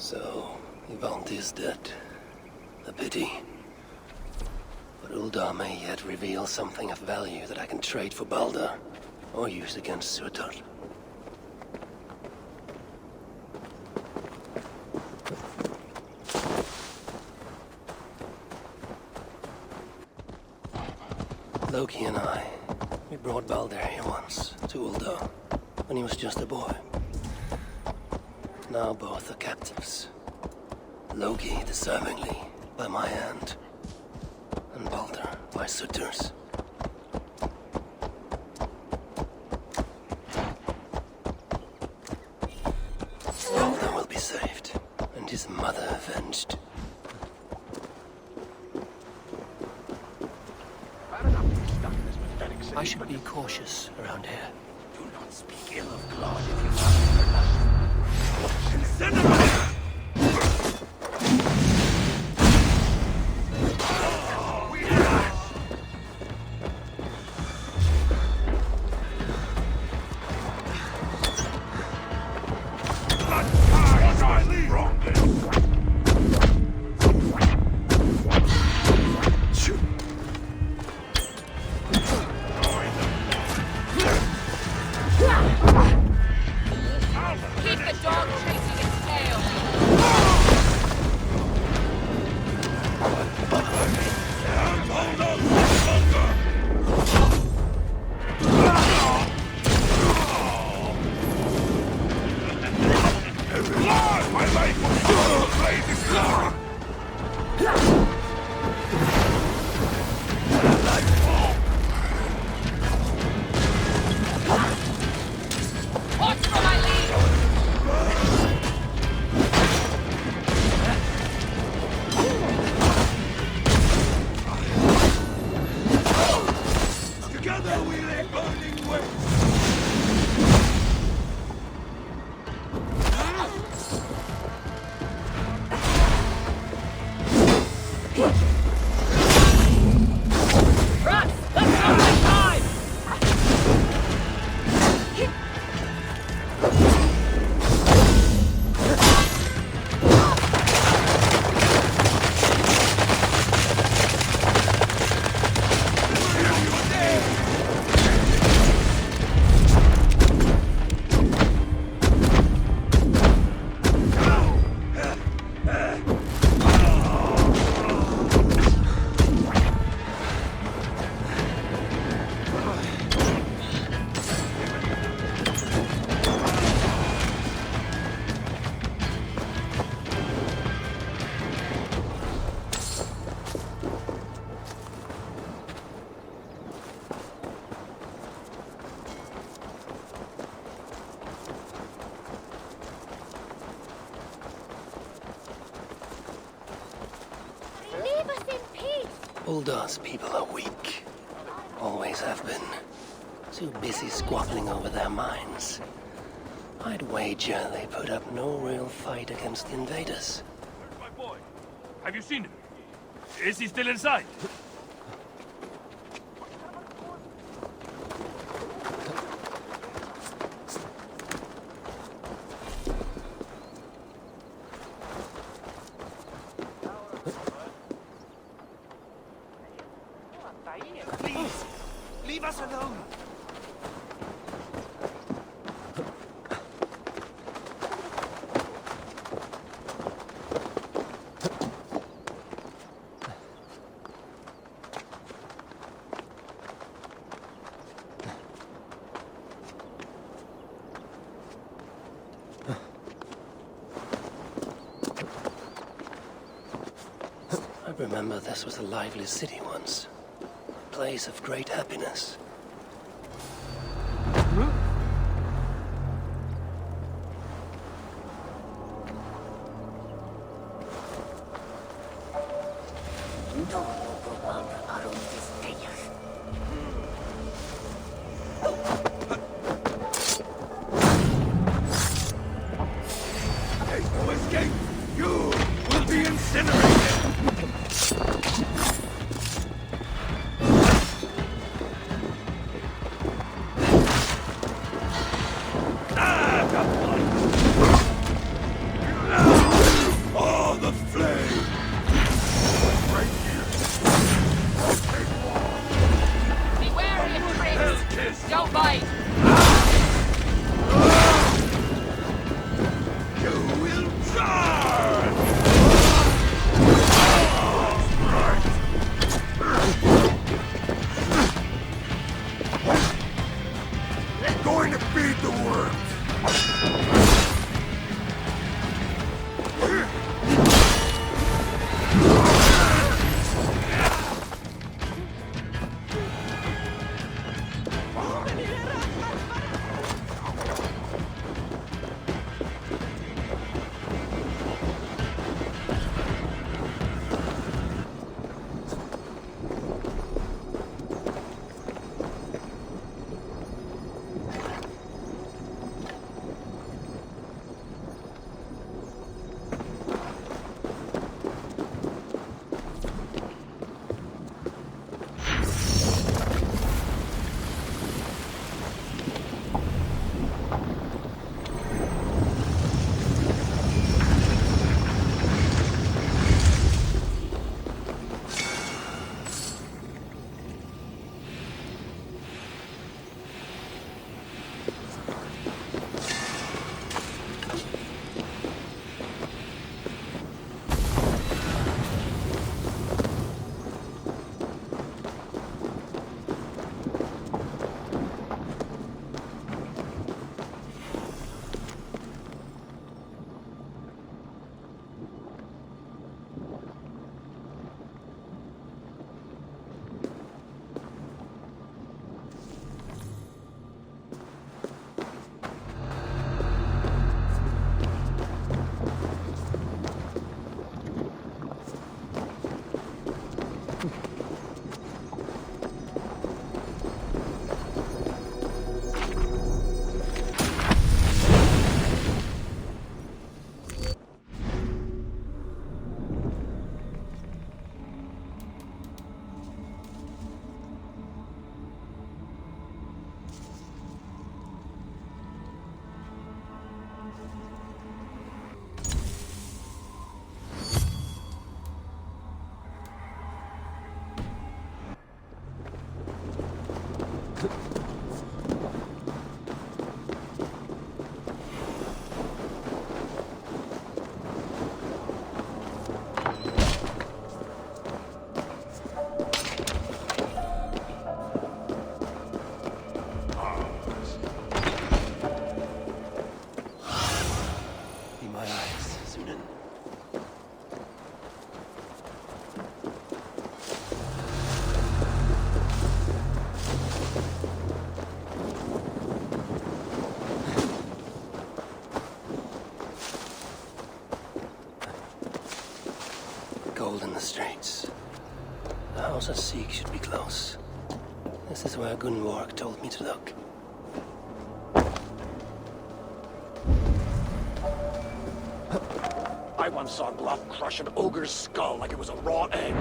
So, Ivaldi is dead. A pity. But Uldar may yet reveal something of value that I can trade for Balder, or use against Surtr. Loki and I, we brought Balder here once, to Uldar, when he was just a boy. Now both are captives. Loki deservingly by my hand, and Balder by Surtr's. Balder will be saved, and his mother avenged. I should be cautious around here. Do not speak ill of Claude if you love her lust. Keep the dog chasing its tail! Uldar's people are weak. Always have been. Too busy squabbling over their mines. I'd wager they put up no real fight against the invaders. My boy, have you seen him? Is he still inside? Please, leave us alone. I remember this was a lively city once. A place of great happiness. There's no escape! You will be incinerated! Oh, the flame! Right here! Take one! Be wary of tricks! Kiss! Don't bite! You will charge! Right. Going to feed the worms! Ursa's seek should be close. This is where Gunborg told me to look. I once saw Glove crush an ogre's skull like it was a raw egg.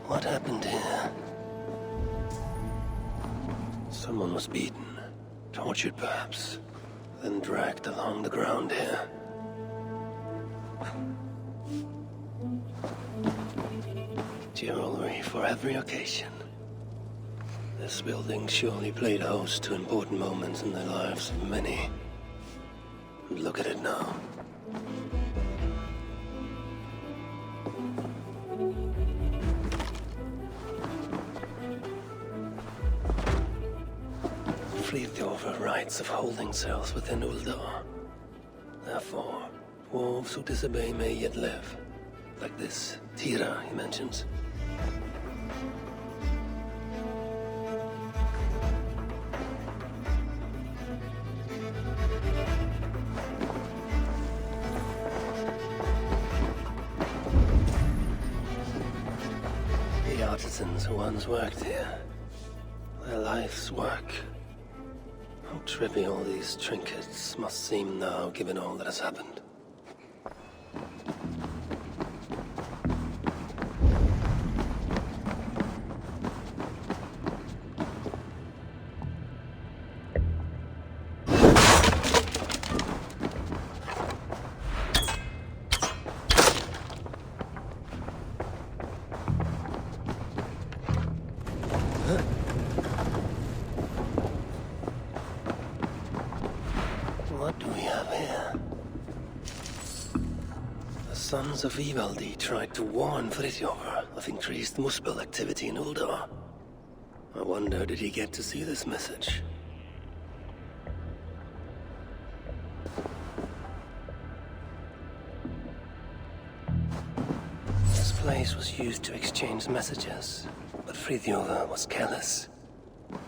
What happened here? Someone was beaten, tortured perhaps, then dragged along the ground here. Jewelry for every occasion. This building surely played host to important moments in the lives of many. And look at it now. Friðjofur writes of holding cells within Uldar. Therefore, dwarves who disobey may yet live. Like this Tira he mentions. The artisans who once worked here. Their life's work. How trivial these trinkets must seem now, given all that has happened. sons of Ivaldi tried to warn Friðjolfr of increased Muspel activity in Uldar. I wonder, did he get to see this message? This place was used to exchange messages, but Friðjolfr was careless.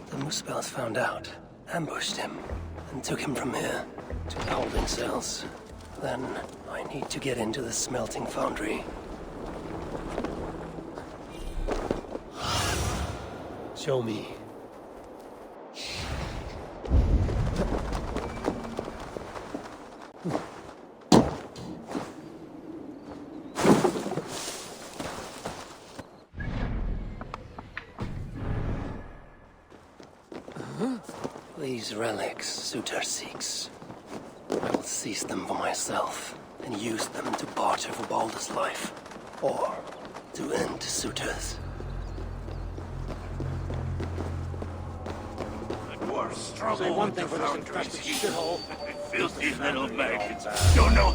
The Muspels found out, ambushed him, and took him from here to the holding cells. Then I need to get into the smelting foundry. Show me. These relics Sutar seeks. I will seize them for myself and use them to barter for Baldur's life, or to end Sutar's. Say one thing for this infested shithole. Filthy little maggots. Don't know.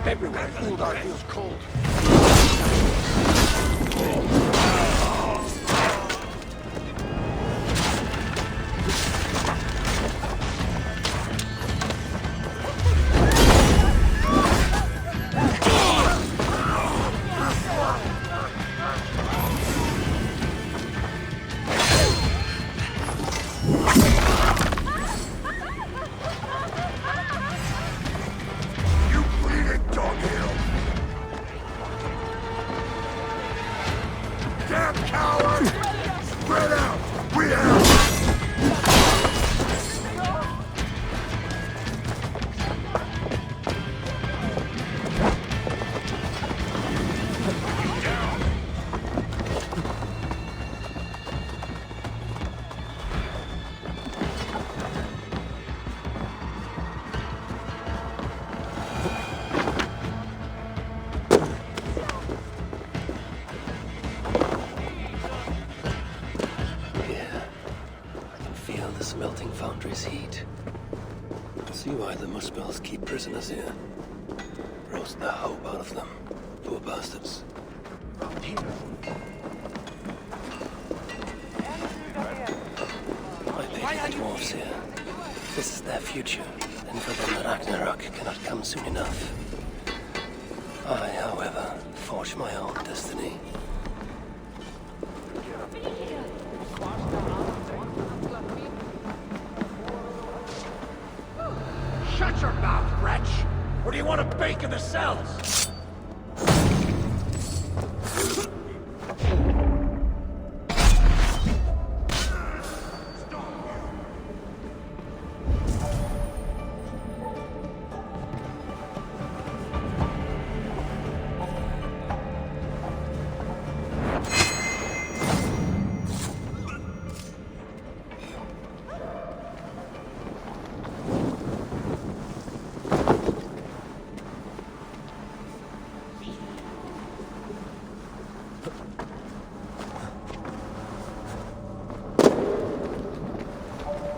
Everywhere, Uldar feels cold. Smelting foundry's heat. See why the Muspels keep prisoners here. Roast the hope out of them. Poor bastards. I pity the dwarves here. This is their future, and for them the Ragnarok cannot come soon enough. I, however, forge my own destiny. Shut your mouth, wretch! Or do you want to bake in the cells?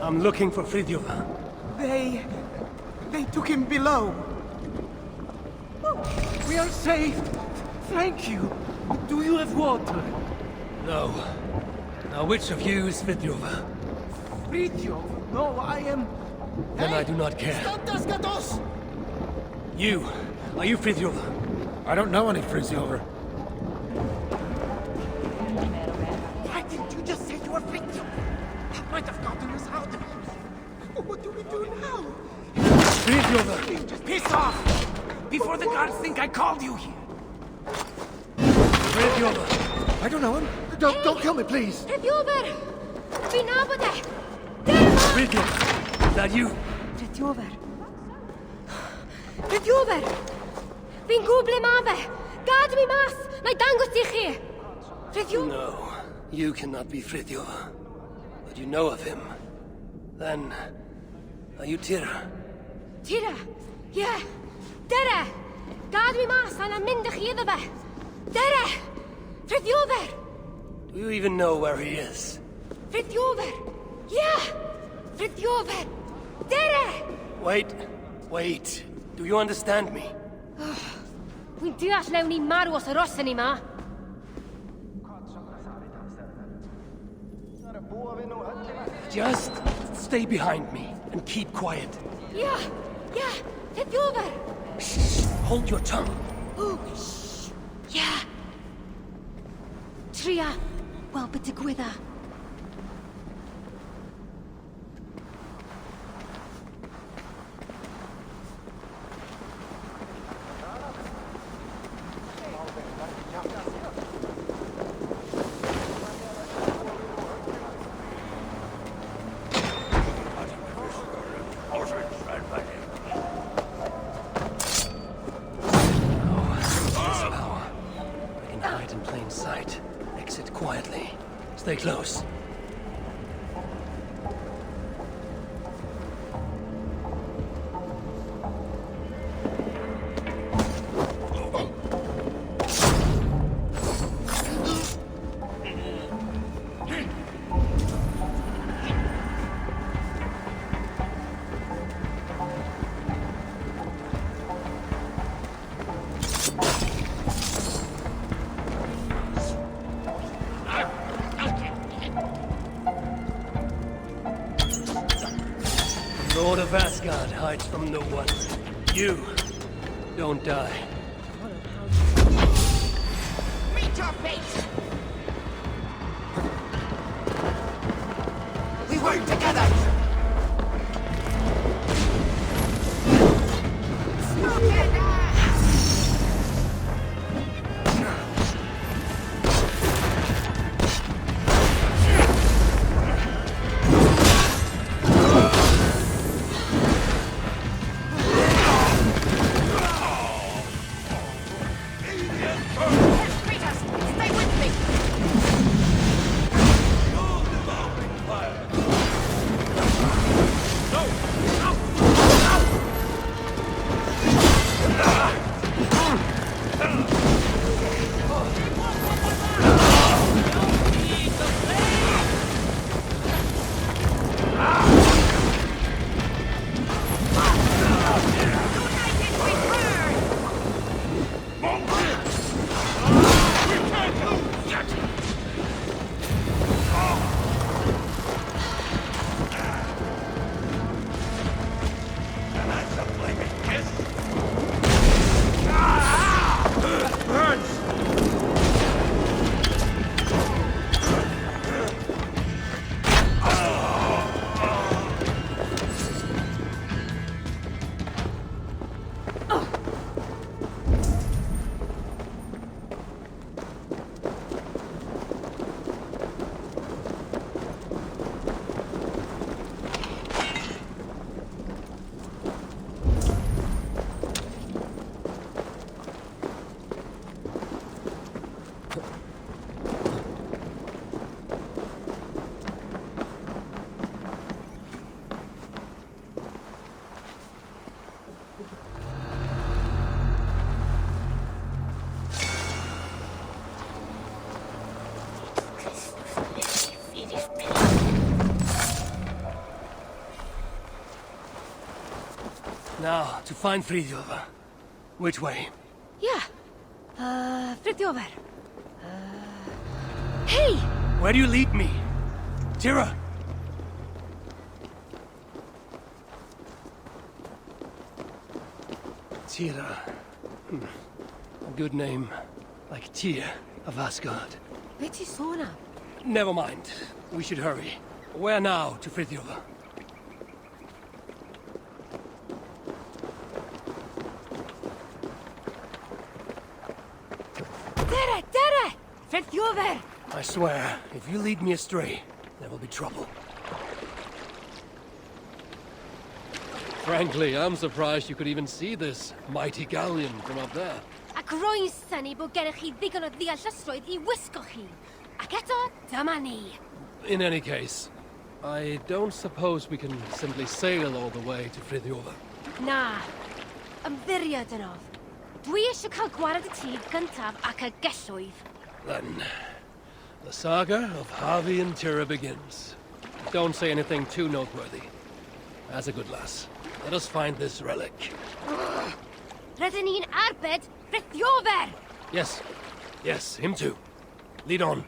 I'm looking for Friðjolfr. They took him below. We are safe! Thank you! Do you have water? No. Now which of you is Friðjolfr? Friðjolfr? No, I am... Then I do not care. You! Are you Friðjolfr? I don't know any Friðjolfr. Why didn't you just say you were Friðjolfr? That might have gotten us out. What do we do now? Friðjolfr! Piss off! Before the guards think I called you here. Friðjolfr! I don't know him. Don't kill me, please. Friðjolfr! Vi nabode! Friðjolfr! Is that you? Friðjolfr! Friðjolfr! Vin guble mave! Gad mi mas! Nai dangos dich hier! Friðjolfr! No, you cannot be Friðjolfr. But you know of him. Then, are you Tira? Tira! Yeah! Dere! Gad mi mas na mynd ych iddo fe! Dere! Frithiofer! Do you even know where he is? Frithiofer! Yeah! Frithiofer! Dere! Wait. Do you understand me? Wy'n deall lewn ni marw os yr osen ni ma. Just stay behind me and keep quiet. Yeah! Frithiofer! Shh! Hold your tongue. Ooh, shh! Yeah! Tria, wel beth digwydda. Stay close. Lord of Asgard hides from no one. You don't die. Meet your fate! We work together! Stop it! Now, to find Frithiofer. Which way? Yeah. Frithiofer. Hey! Where do you lead me? Tira! Tira. A good name. Like Tyr of Asgard. Beth is sona? Never mind. We should hurry. Where now to Frithiofer? Dere! Frithiofer! I swear, if you lead me astray, there will be trouble. Frankly, I'm surprised you could even see this mighty galleon from up there. Ac rwy'n syni bod gennych chi ddigon o ddeallusrwydd I wisgo chi. Ac eto, dyma ni. In any case, I don't suppose we can simply sail all the way to Frithiofer. Na. Ymddiried yn of. Dwi eisiau cael gwared y tŷ gyntaf ac y gellwydd. Then, the saga of Havi and Tira begins. Don't say anything too noteworthy. That's a good lass. Let us find this relic. Rydyn ni'n arbed Frithiofer! Yes. Yes, him too. Lead on.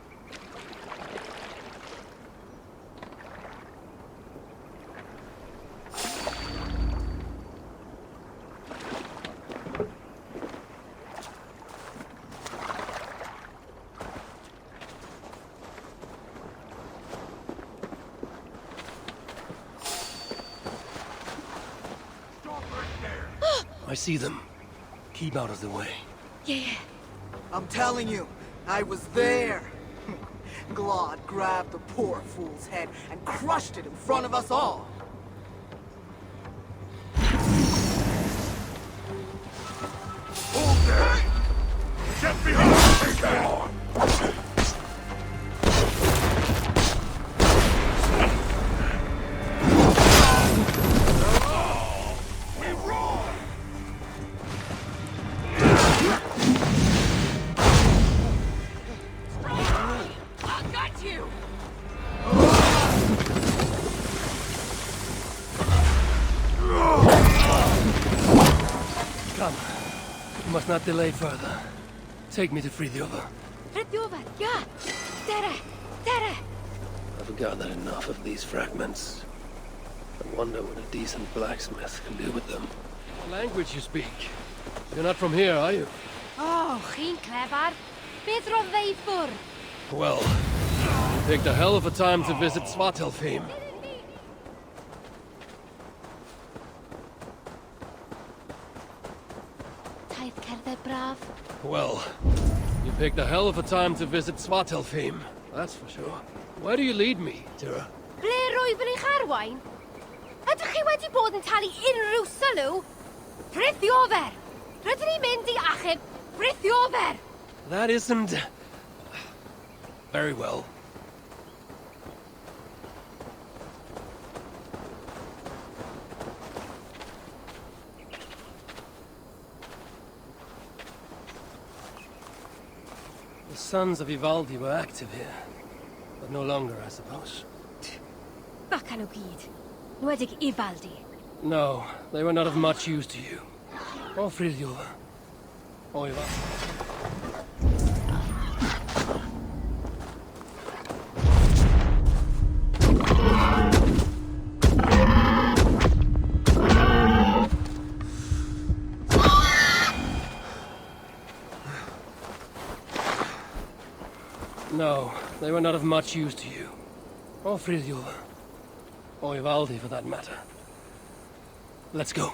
I see them. Keep out of the way. Yeah. I'm telling you, I was there. Glod grabbed the poor fool's head and crushed it in front of us all. Hold there! Get behind the take that on! Come. You must not delay further. Take me to Frithiofer. Frithiofer, yeah! Tere! Tere! I've gathered enough of these fragments. I wonder what a decent blacksmith can do with them. What language you speak? You're not from here, are you? Oh, chi'n clever. Beth roedd Eivor? Well, you picked a hell of a time to visit Svartalfheim. Taith cerdded braf. Well, you picked a hell of a time to visit Svartalfheim, that's for sure. Where do you lead me, Tira? Ble rwyf yn eich arwain? Ydych chi wedi bod yn talu unrhyw sylw? Frithiofer! Rydyn ni'n mynd i achub Frithiofer! That isn't... very well. The sons of Ivaldi were active here, but no longer, I suppose. Bacan o gyd. Nwedig Ivaldi. No, they were not of much use to you. Or Frithiofer. Or Ivaldi. No, they were not of much use to you. Or Frithiofer. Or Ivaldi, for that matter. Let's go.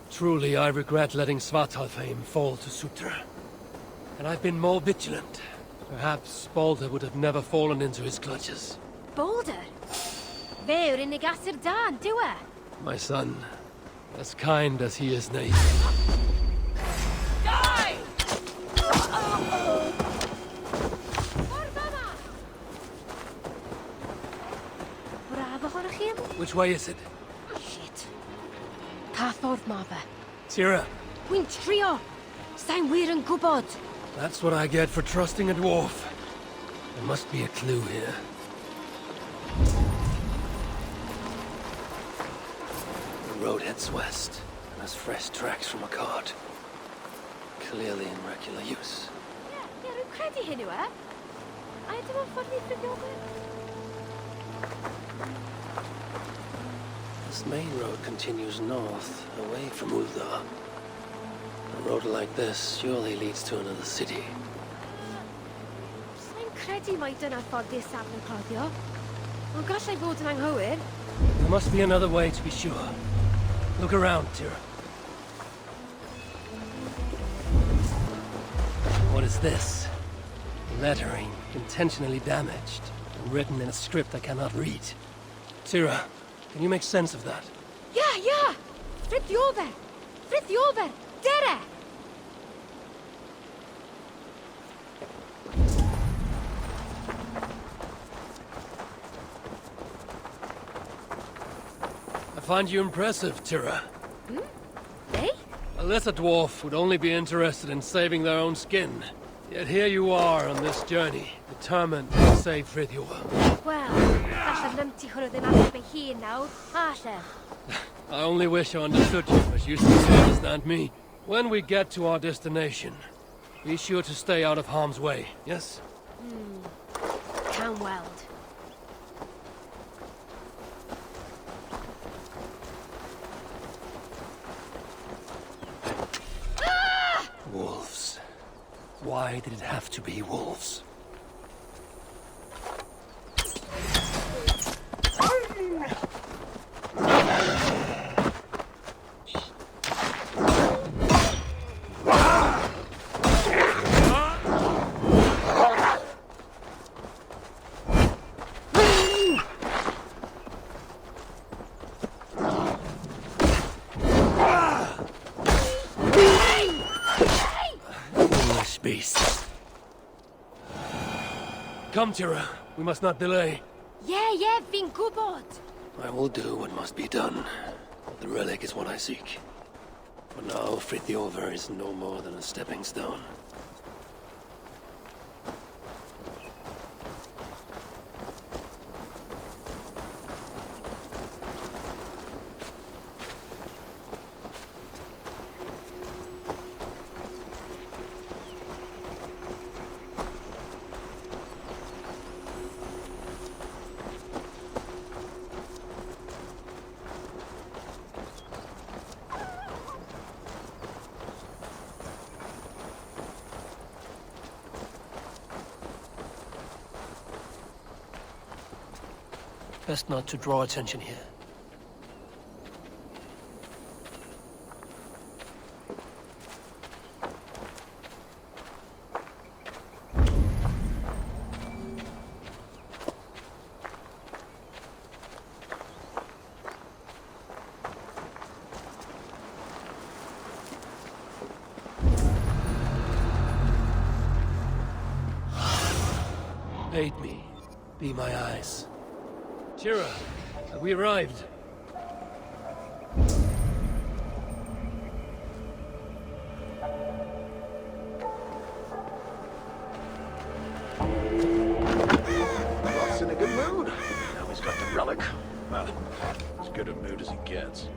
Truly, I regret letting Svartalfheim fall to Sutra. And I've been more vigilant. Perhaps Balder would have never fallen into his clutches. Balder? Fe yw'r unig asur da, dyw e? My son, as kind as he is naive. Die! Braf o'ch chi? Which way is it? Shit. Pa ffordd ma fe? Tira, Wy'n trio. Sa'n wir yn gwybod. that's what I get for trusting a dwarf. There must be a clue here. The road heads west, and has fresh tracks from a cart. Clearly in regular use. Ie, rwy'n credu hyn yw e. A ydym yn ffordd i ffrindiogwyr? This main road continues north, away from Uldar. A road like this surely leads to another city. Sa'n credu mai dyna'r ffordd i'r safle cloddio. Ond gallai fod yn anghywir. There must be another way to be sure. Look around, Tira. What is this? Lettering, intentionally damaged, and written in a script I cannot read. Tira, can you make sense of that? Ja! Frithiofer! Frithiofer! Dere! I find you impressive, Tira. Hey? A lesser dwarf would only be interested in saving their own skin. Yet here you are on this journey, determined to save Frithjof. Wel, falle numpty hwnnw ddim achub ei hun nawr, falle. I only wish I understood you as you seem to understand me. When we get to our destination, be sure to stay out of harm's way, yes? Can weld. Wolves. Why did it have to be wolves? Beasts. Come, Tira. We must not delay. Yeah, fi'n gwybod. I will do what must be done. The relic is what I seek. For now, Frithjof is no more than a stepping stone. Best not to draw attention here. Aid me. Be my eyes. Tira, have we arrived? Roth's in a good mood. Now he's got the relic. Well, as good a mood as he gets.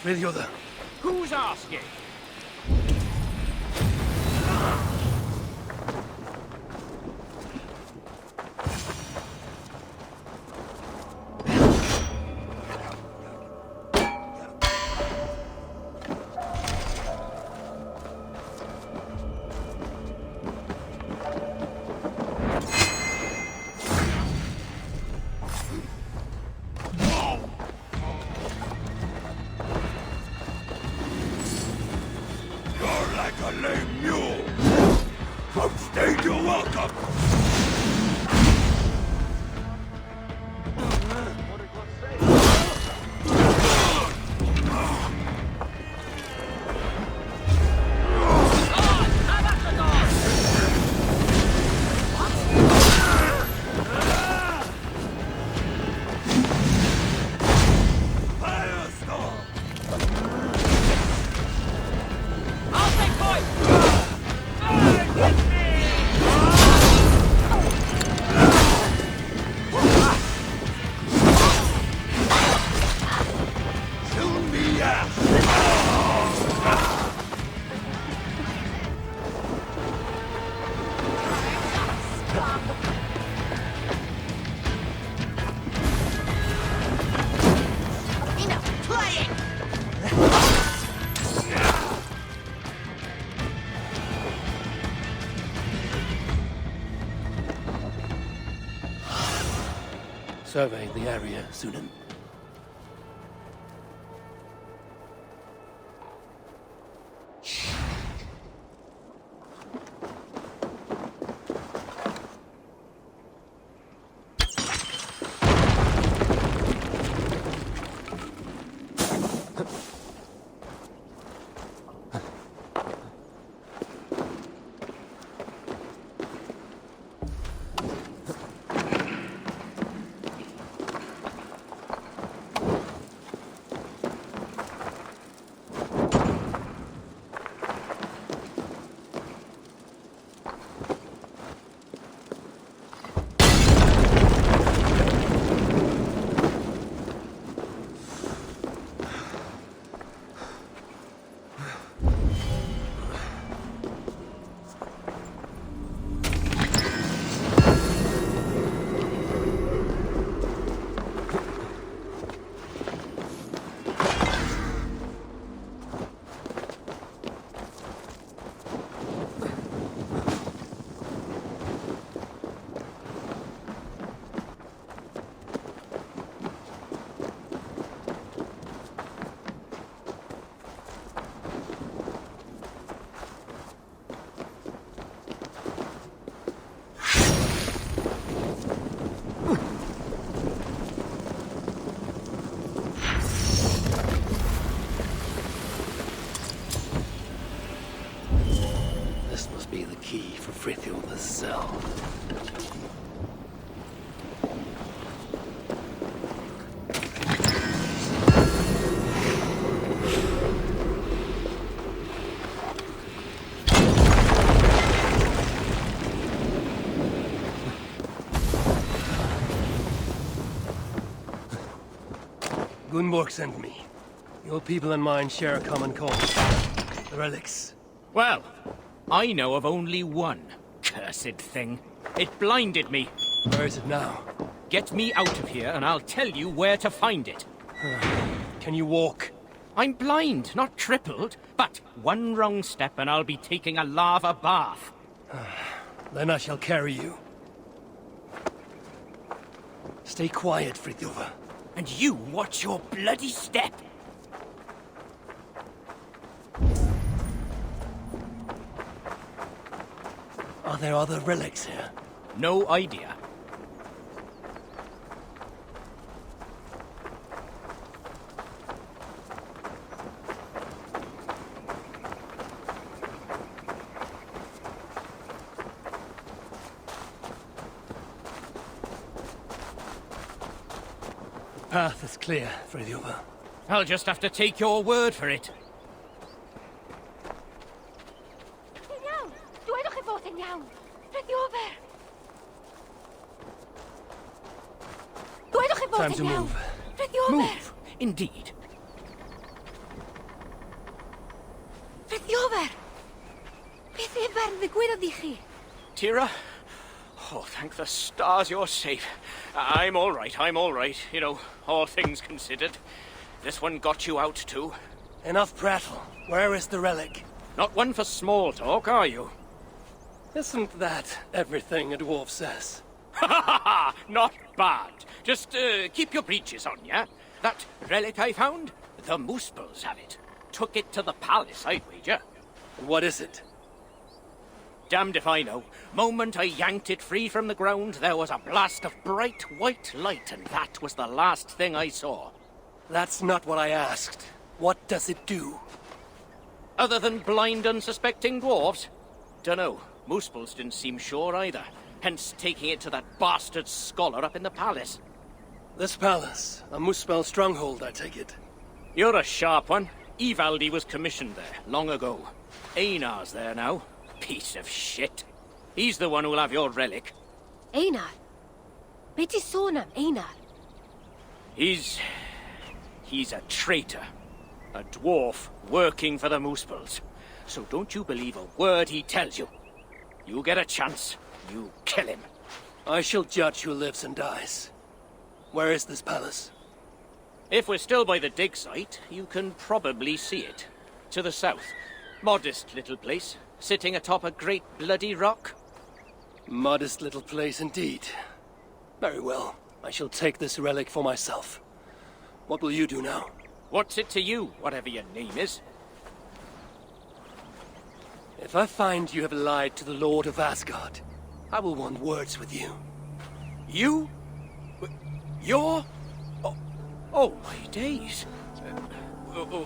Frithioda. Who's asking? Survey the area, Sunan. Frithioda's cell. Gunborg sent me. Your people and mine share a common cause. The relics. Well, I know of only one. Cursed thing. It blinded me. Where is it now? Get me out of here and I'll tell you where to find it. Can you walk? I'm blind, not crippled. But one wrong step and I'll be taking a lava bath. Then I shall carry you. Stay quiet, Frithioda. And you watch your bloody step. Are there other relics here? No idea. The path is clear, Frithioda. I'll just have to take your word for it. Time to move. Move, indeed. digwyddodd i chi? Tira? Oh, thank the stars you're safe. I'm all right. You know, all things considered. This one got you out too. Enough prattle. Where is the relic? Not one for small talk, are you? Isn't that everything a dwarf says? Ha ha ha! Not bad. Just keep your breeches on, yeah? That relic I found? The Muspels have it. Took it to the palace, I'd wager. What is it? Damned if I know. Moment I yanked it free from the ground, there was a blast of bright white light, and that was the last thing I saw. That's not what I asked. What does it do? Other than blind, unsuspecting dwarves? Dunno. Muspels didn't seem sure either. Hence taking it to that bastard scholar up in the palace. This palace, a Muspel stronghold, I take it. You're a sharp one. Ivaldi was commissioned there, long ago. Einar's there now. Piece of shit. He's the one who'll have your relic. Einar? Be ti sôn am Einar? He's a traitor. A dwarf working for the Muspels. So don't you believe a word he tells you. You get a chance, you kill him. I shall judge who lives and dies. Where is this palace? If we're still by the dig site, you can probably see it. To the south. Modest little place, sitting atop a great bloody rock. Modest little place indeed. Very well. I shall take this relic for myself. What will you do now? What's it to you, whatever your name is? If I find you have lied to the Lord of Asgard, I will want words with you. You? You're? Oh my days.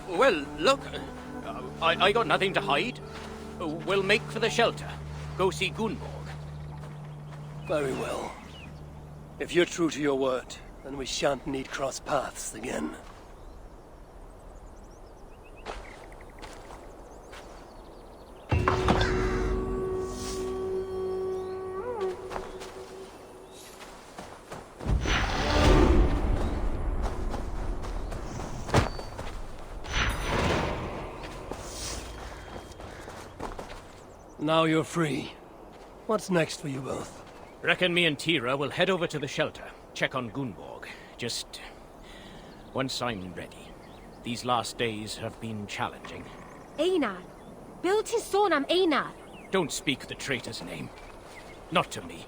Well, look, I got nothing to hide. We'll make for the shelter. Go see Gunborg. Very well. If you're true to your word, then we shan't need cross paths again. Now you're free. What's next for you both? Reckon me and Tira will head over to the shelter, check on Gunborg. Just once I'm ready. These last days have been challenging. Einar? Bil ti'n sôn am Einar? Don't speak the traitor's name. Not to me.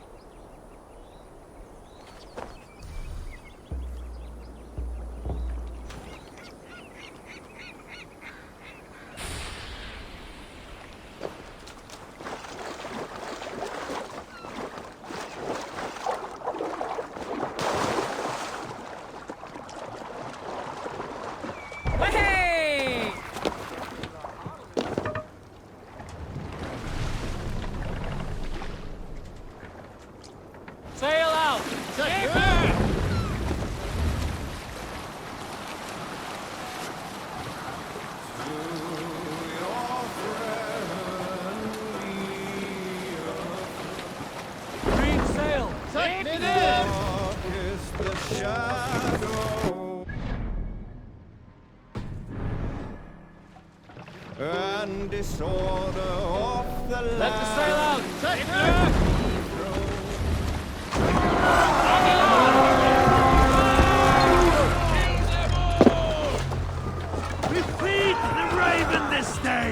Sail out! Green sail! Set it in! Is the shadow and disorder of the land. Let the sail out! Set it! We feed the raven this day!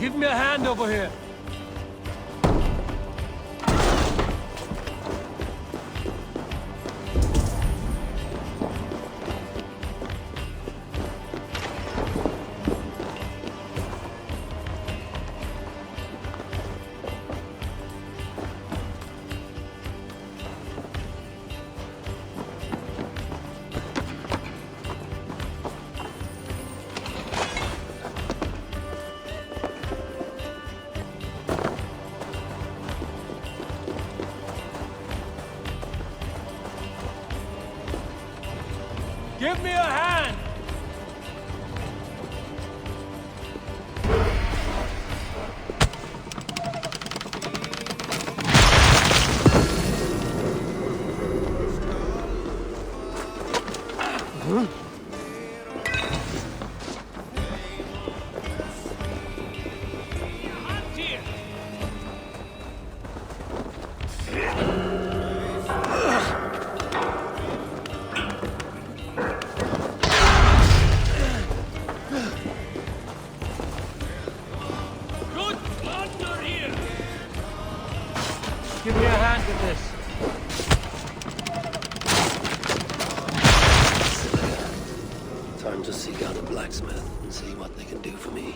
Give me a hand over here. Give me a hand! Give me a hand with this. Time to seek out a blacksmith and see what they can do for me.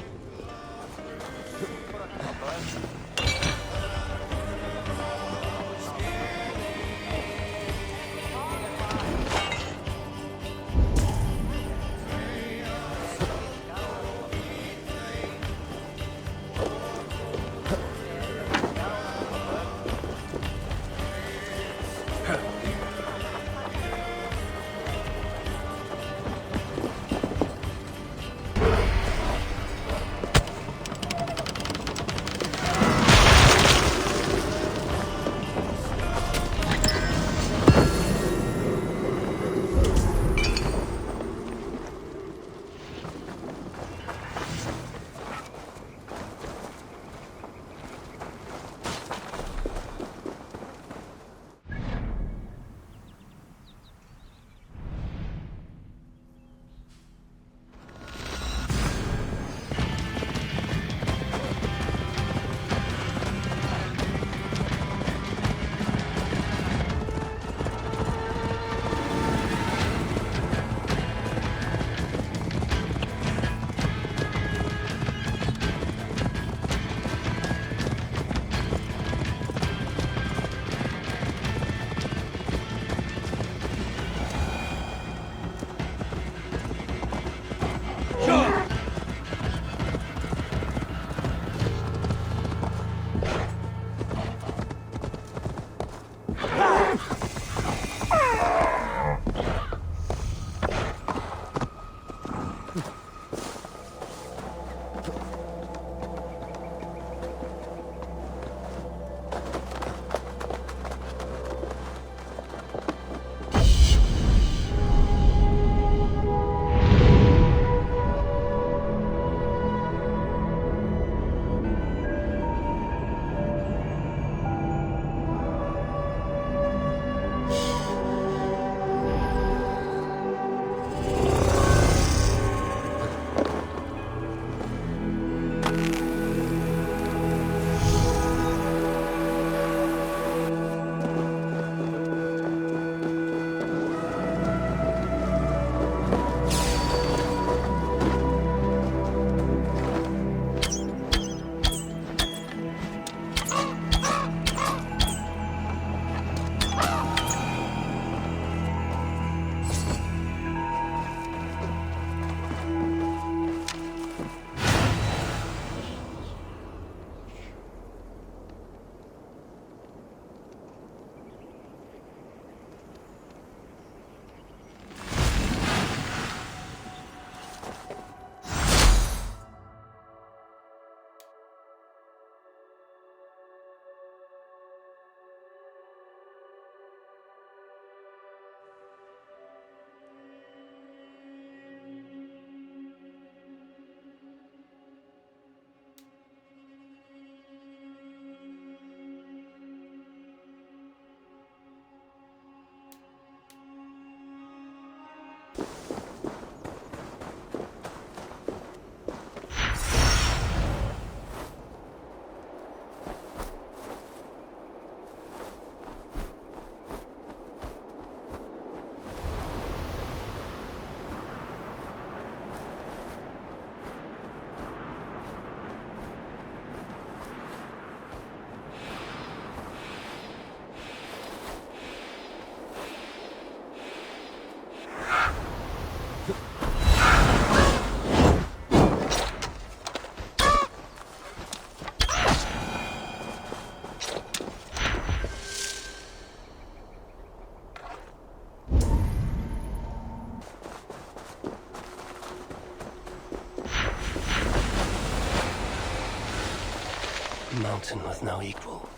A mountain with no equal.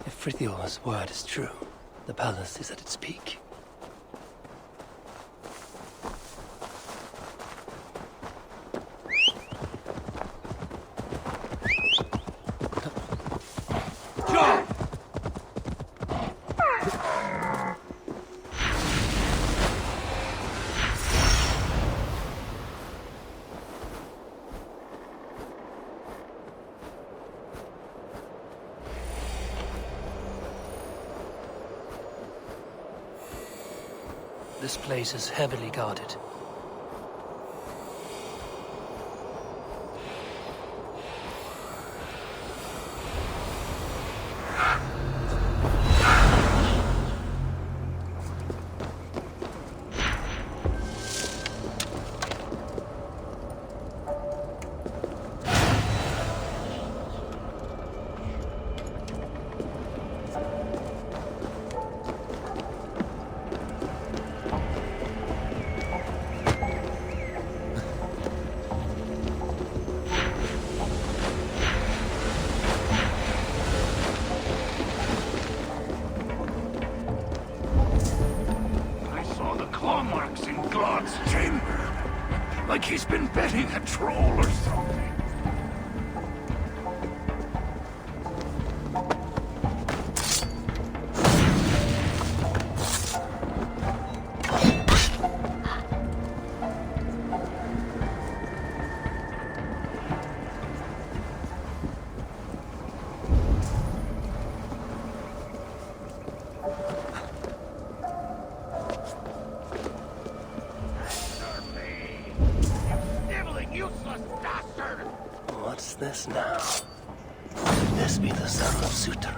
If Frithjof's word is true, the palace is at its peak. This place is heavily guarded. Like he's been betting a troll or something. What's this now? Could this be the son of Suter?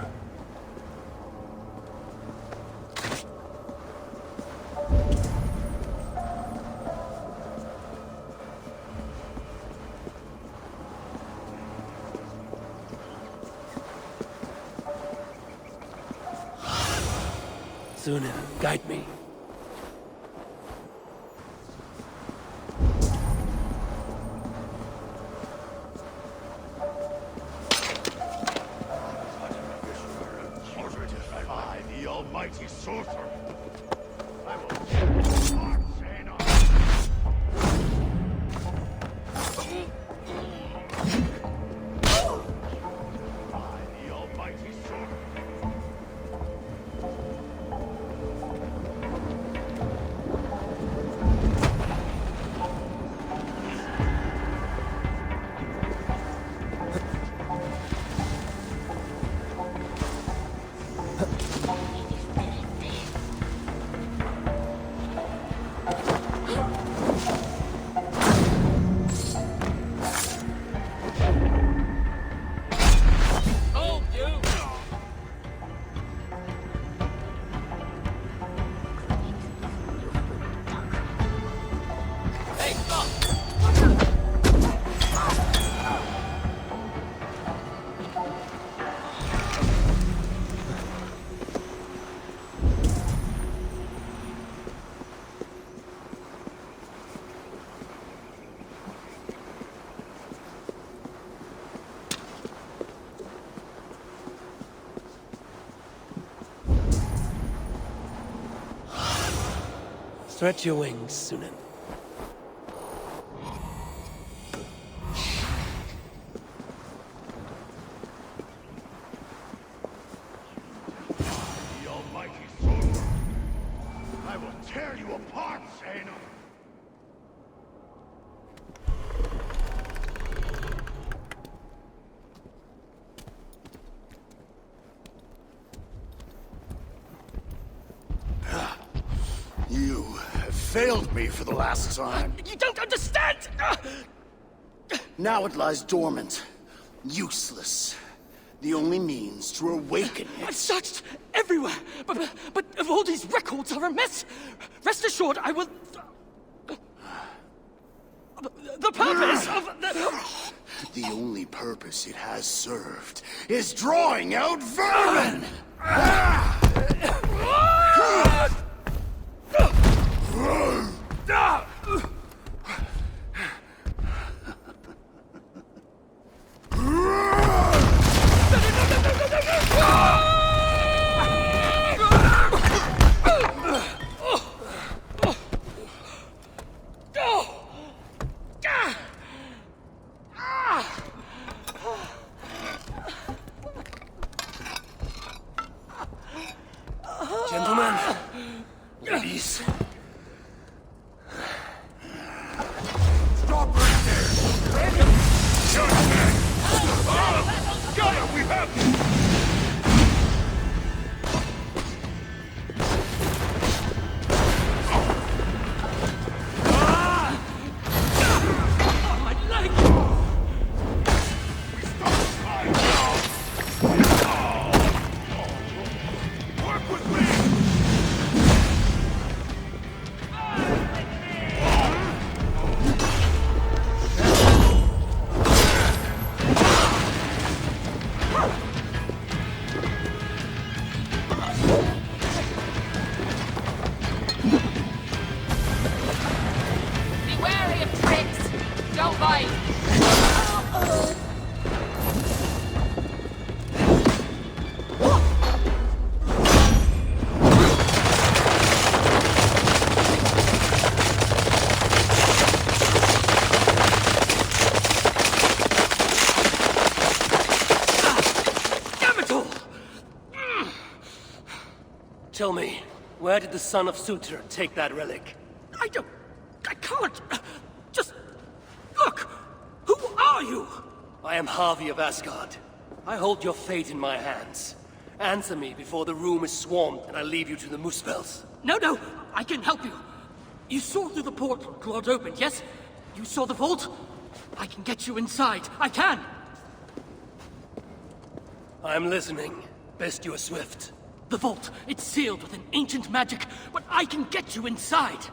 Sunan, guide me. Mighty sorcerer. I will the almighty sorcerer. Stretch your wings, Sunan. The almighty sorcerer. I will tear you apart, Zaino. You have failed me for the last time. You don't understand! Now it lies dormant, useless. The only means to awaken it. I've searched everywhere, but all these records are a mess. Rest assured, I will... The purpose of The only purpose it has served is drawing out vermin! Tell me, where did the son of Sutur take that relic? I can't. Just look. Who are you? I am Harvey of Asgard. I hold your fate in my hands. Answer me before the room is swarmed and I leave you to the Muspels. No, I can help you. You saw through the portal Claude opened, yes? You saw the vault? I can get you inside. I can. I'm listening. Best you are swift. The vault, it's sealed with an ancient magic, but I can get you inside.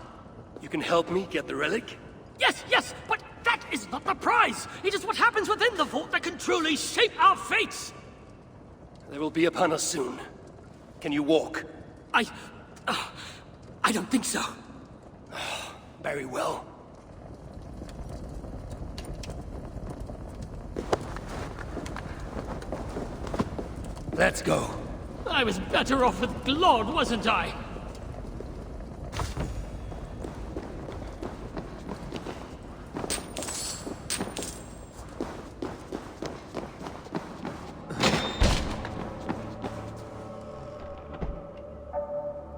You can help me get the relic? Yes, but that is not the prize. It is what happens within the vault that can truly shape our fates. They will be upon us soon. Can you walk? I don't think so. Very well. Let's go. I was better off with Glod, wasn't I?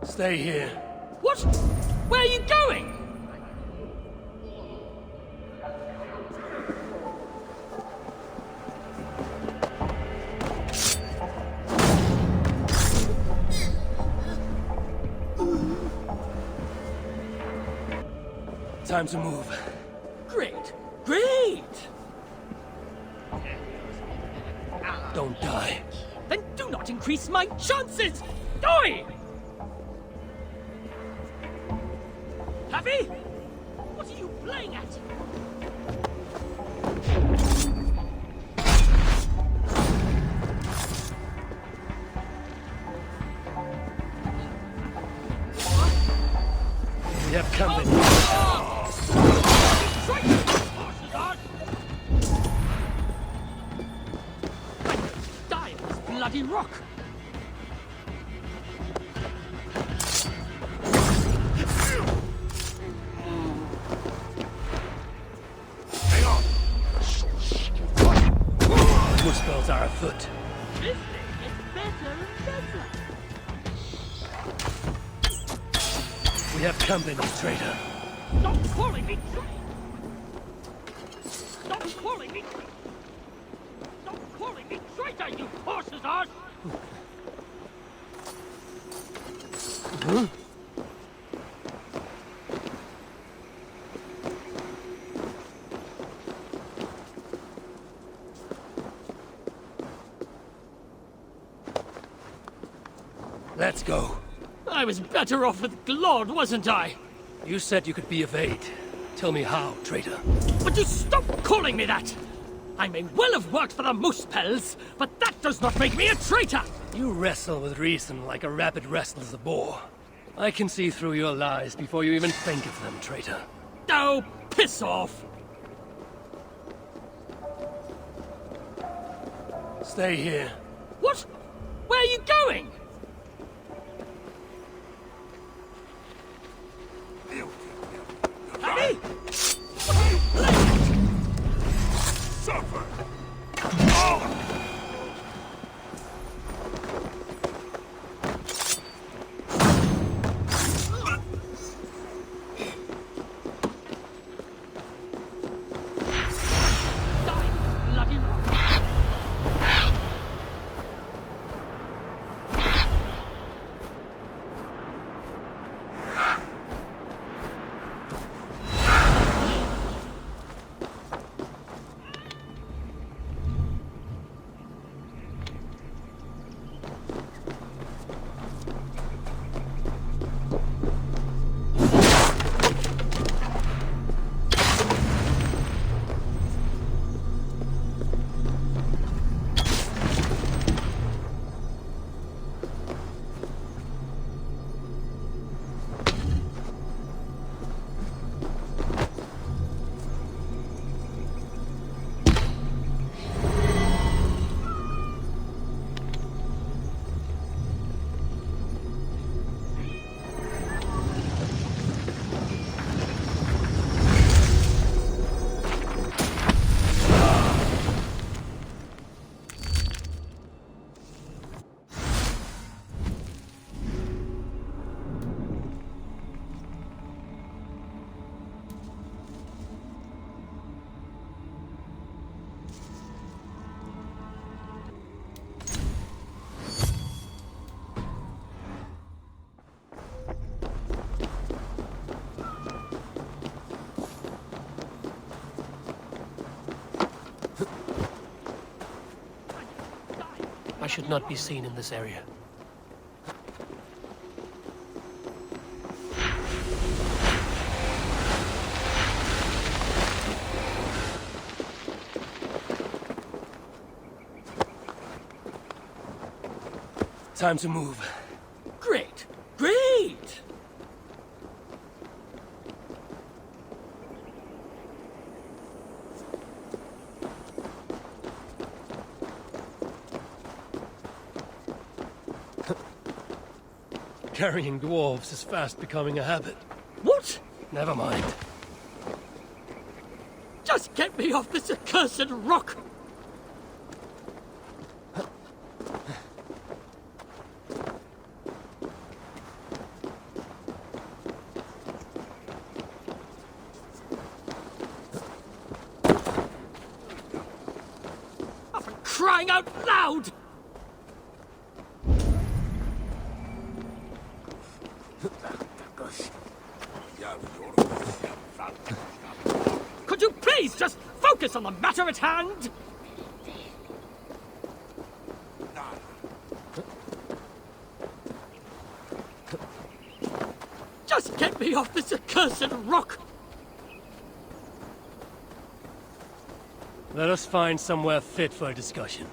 Stay here. What? Where are you going? Time to move. Great! Don't die. Then do not increase my chances! Die! Happy? What are you playing at? We have company. Die on this bloody rock! Muspels are afoot. This thing gets better and better. We have company, traitor. Stop calling me traitor! Stop calling me traitor! Stop calling me traitor, you horse's ass! Huh? Let's go. I was better off with Glod, wasn't I? You said you could be of aid. Tell me how, traitor. Would you stop calling me that? I may well have worked for the Muspels, but that does not make me a traitor! You wrestle with reason like a rabbit wrestles a boar. I can see through your lies before you even think of them, traitor. Oh, piss off! Stay here. What? Where are you going? Hey! What are you playing at? Suffer! should not be seen in this area. Time to move. Great! Great! Carrying dwarves is fast becoming a habit. What? Never mind. Just get me off this accursed rock! Oh, for crying out loud! Could you please just focus on the matter at hand? Just get me off this accursed rock! Let us find somewhere fit for a discussion.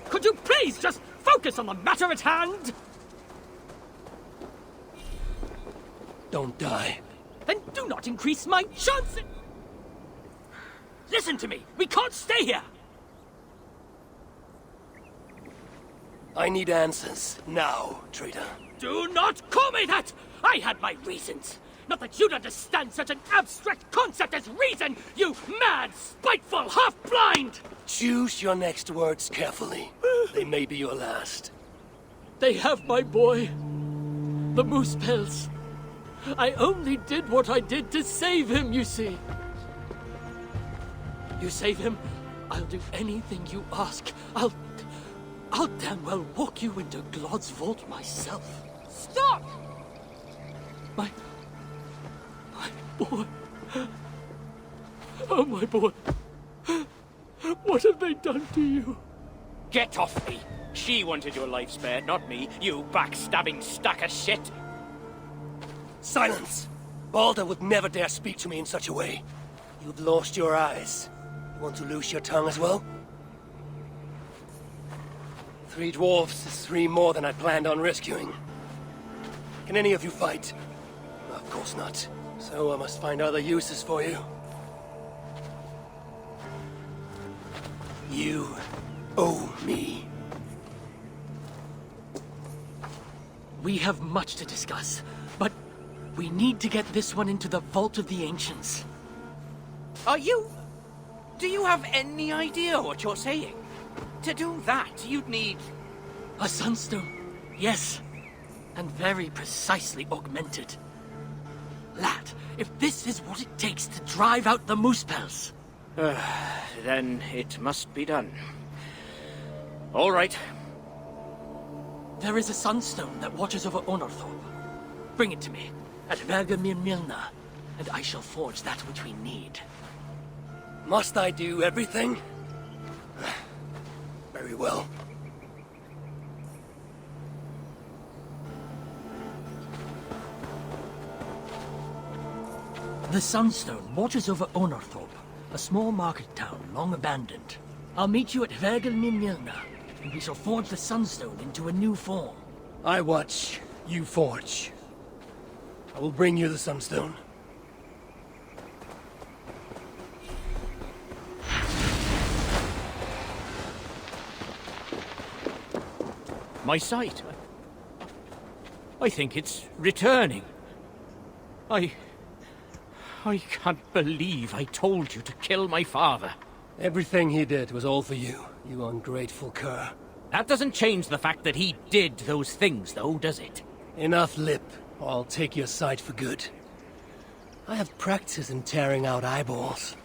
Could you please just focus on the matter at hand? Don't die. Then do not increase my chances! Listen to me! We can't stay here! I need answers. Now, traitor. Do not call me that! I had my reasons! Not that you'd understand such an abstract concept as reason, you mad, spiteful, half-blind! Choose your next words carefully. They may be your last. They have my boy. The moose pelts. I only did what I did to save him, you see. You save him, I'll do anything you ask. I'll damn well walk you into Glod's vault myself. Stop! My boy. Oh, my boy. What have they done to you? Get off me! She wanted your life spared, not me, you backstabbing stack of shit! Silence! Balder would never dare speak to me in such a way. You've lost your eyes. You want to lose your tongue as well? 3 dwarves is 3 more than I planned on rescuing. Can any of you fight? Of course not. So I must find other uses for you. You owe me. We have much to discuss, but we need to get this one into the Vault of the Ancients. Do you have any idea what you're saying? To do that, you'd need... A sunstone, yes. And very precisely augmented. Lad, if this is what it takes to drive out the moose pelts... then it must be done. All right. There is a sunstone that watches over Onorthorpe. Bring it to me, at Vergamir Milna, and I shall forge that which we need. Must I do everything? Very well. The Sunstone watches over Onorthorpe, a small market town long abandoned. I'll meet you at Vergelmir Milna, and we shall forge the Sunstone into a new form. I watch, you forge. I will bring you the Sunstone. My sight. I think it's returning. I can't believe I told you to kill my father. Everything he did was all for you, you ungrateful cur. That doesn't change the fact that he did those things, though, does it? Enough lip, or I'll take your side for good. I have practice in tearing out eyeballs.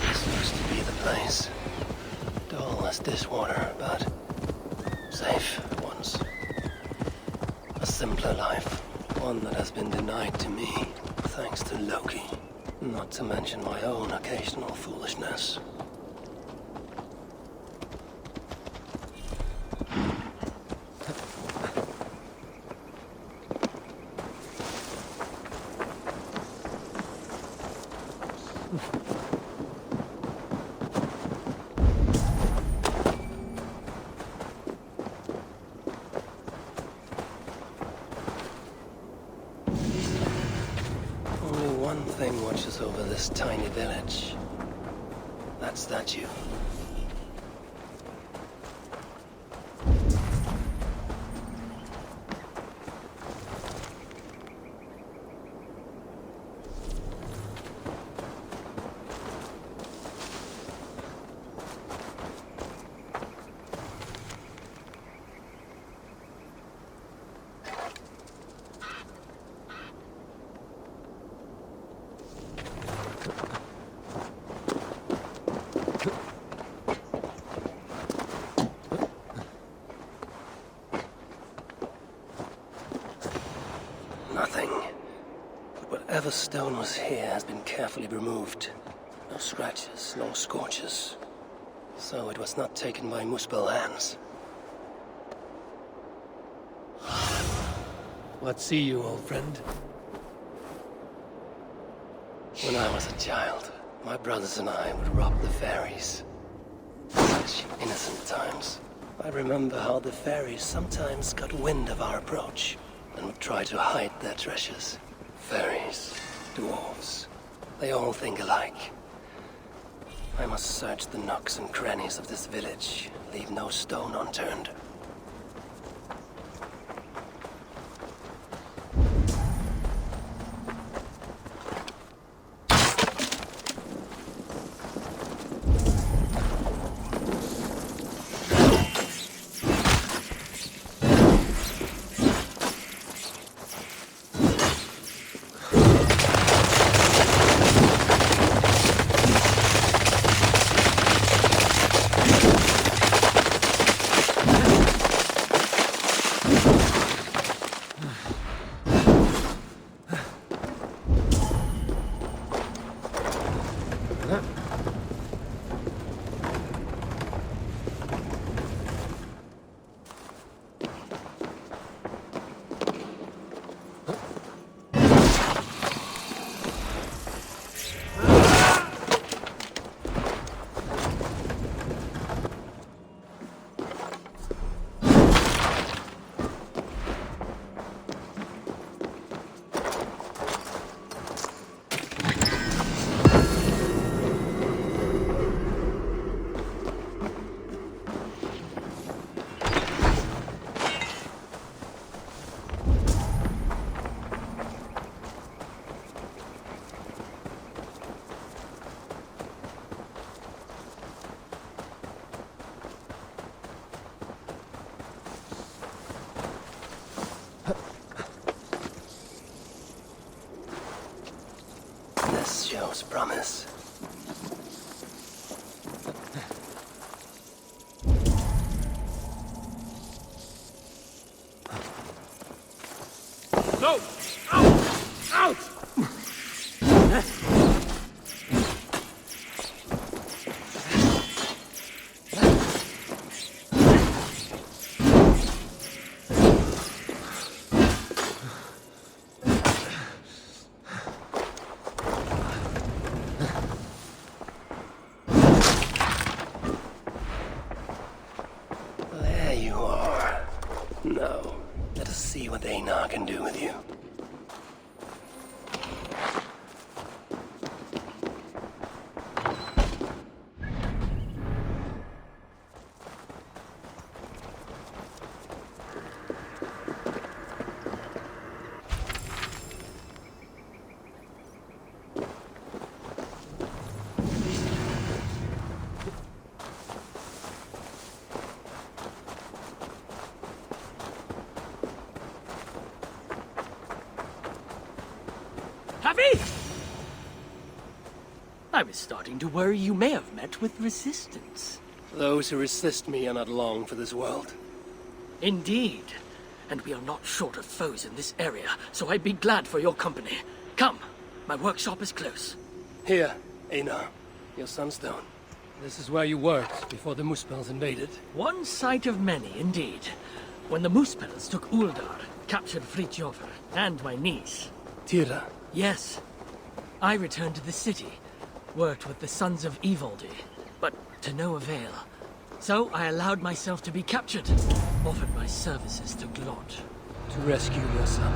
This used to be the place. Dull as dishwater, but safe once. A simpler life, one that has been denied to me, thanks to Loki. Not to mention my own occasional foolishness. Only one thing watches over this tiny village. That statue. Nothing. But whatever stone was here has been carefully removed. No scratches, no scorches. So it was not taken by Muspel hands. What see you, old friend? When I was a child, my brothers and I would rob the fairies. Such innocent times. I remember how the fairies sometimes got wind of our approach and would try to hide their treasures. Fairies, dwarves, they all think alike. I must search the nooks and crannies of this village, leave no stone unturned. Shows promise. No! Out! Out! There you are. Now, let us see what Einar can do with you. Happy? I was starting to worry you may have met with resistance. Those who resist me are not long for this world. Indeed. And we are not short of foes in this area, so I'd be glad for your company. Come, my workshop is close. Here, Einar, your sunstone. This is where you worked before the Muspels invaded. One sight of many, indeed. When the Muspels took Uldar, captured Fritjofr, and my niece. Tira. Yes. I returned to the city, worked with the Sons of Eivor, but to no avail. So I allowed myself to be captured, offered my services to Glod. To rescue your son.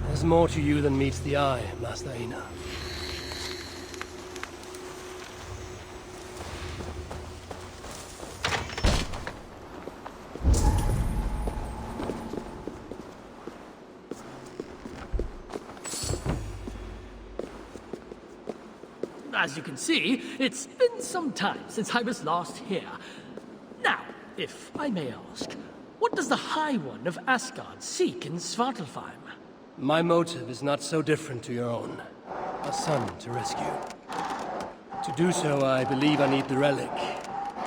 There's more to you than meets the eye, Master Einar. As you can see, it's been some time since I was last here. Now, if I may ask, what does the High One of Asgard seek in Svartalfheim? My motive is not so different to your own. A son to rescue. To do so, I believe I need the relic.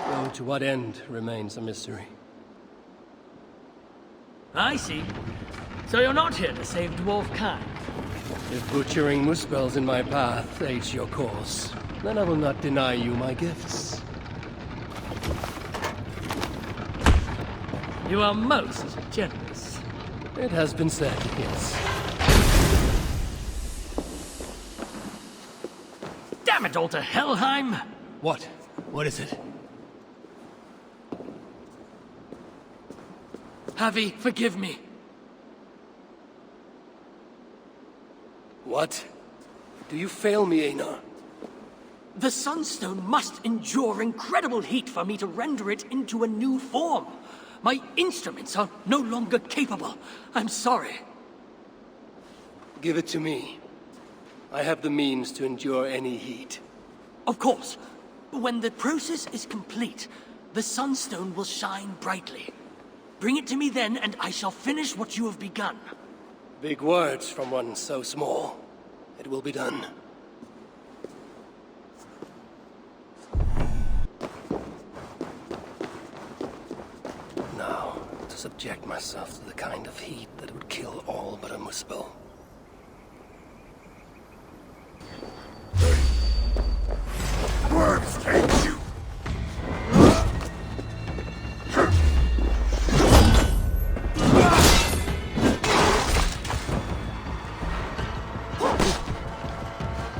Though to what end remains a mystery. I see. So you're not here to save dwarf kind. If butchering Muspels in my path aids your cause, then I will not deny you my gifts. You are most generous. It has been said, yes. Damn it all to Helheim! What? What is it? Havi, forgive me. What? Do you fail me, Einar? The Sunstone must endure incredible heat for me to render it into a new form. My instruments are no longer capable. I'm sorry. Give it to me. I have the means to endure any heat. Of course. When the process is complete, the Sunstone will shine brightly. Bring it to me then, and I shall finish what you have begun. Big words from one so small. It will be done. Now, to subject myself to the kind of heat that would kill all but a Muspel. Worms take you!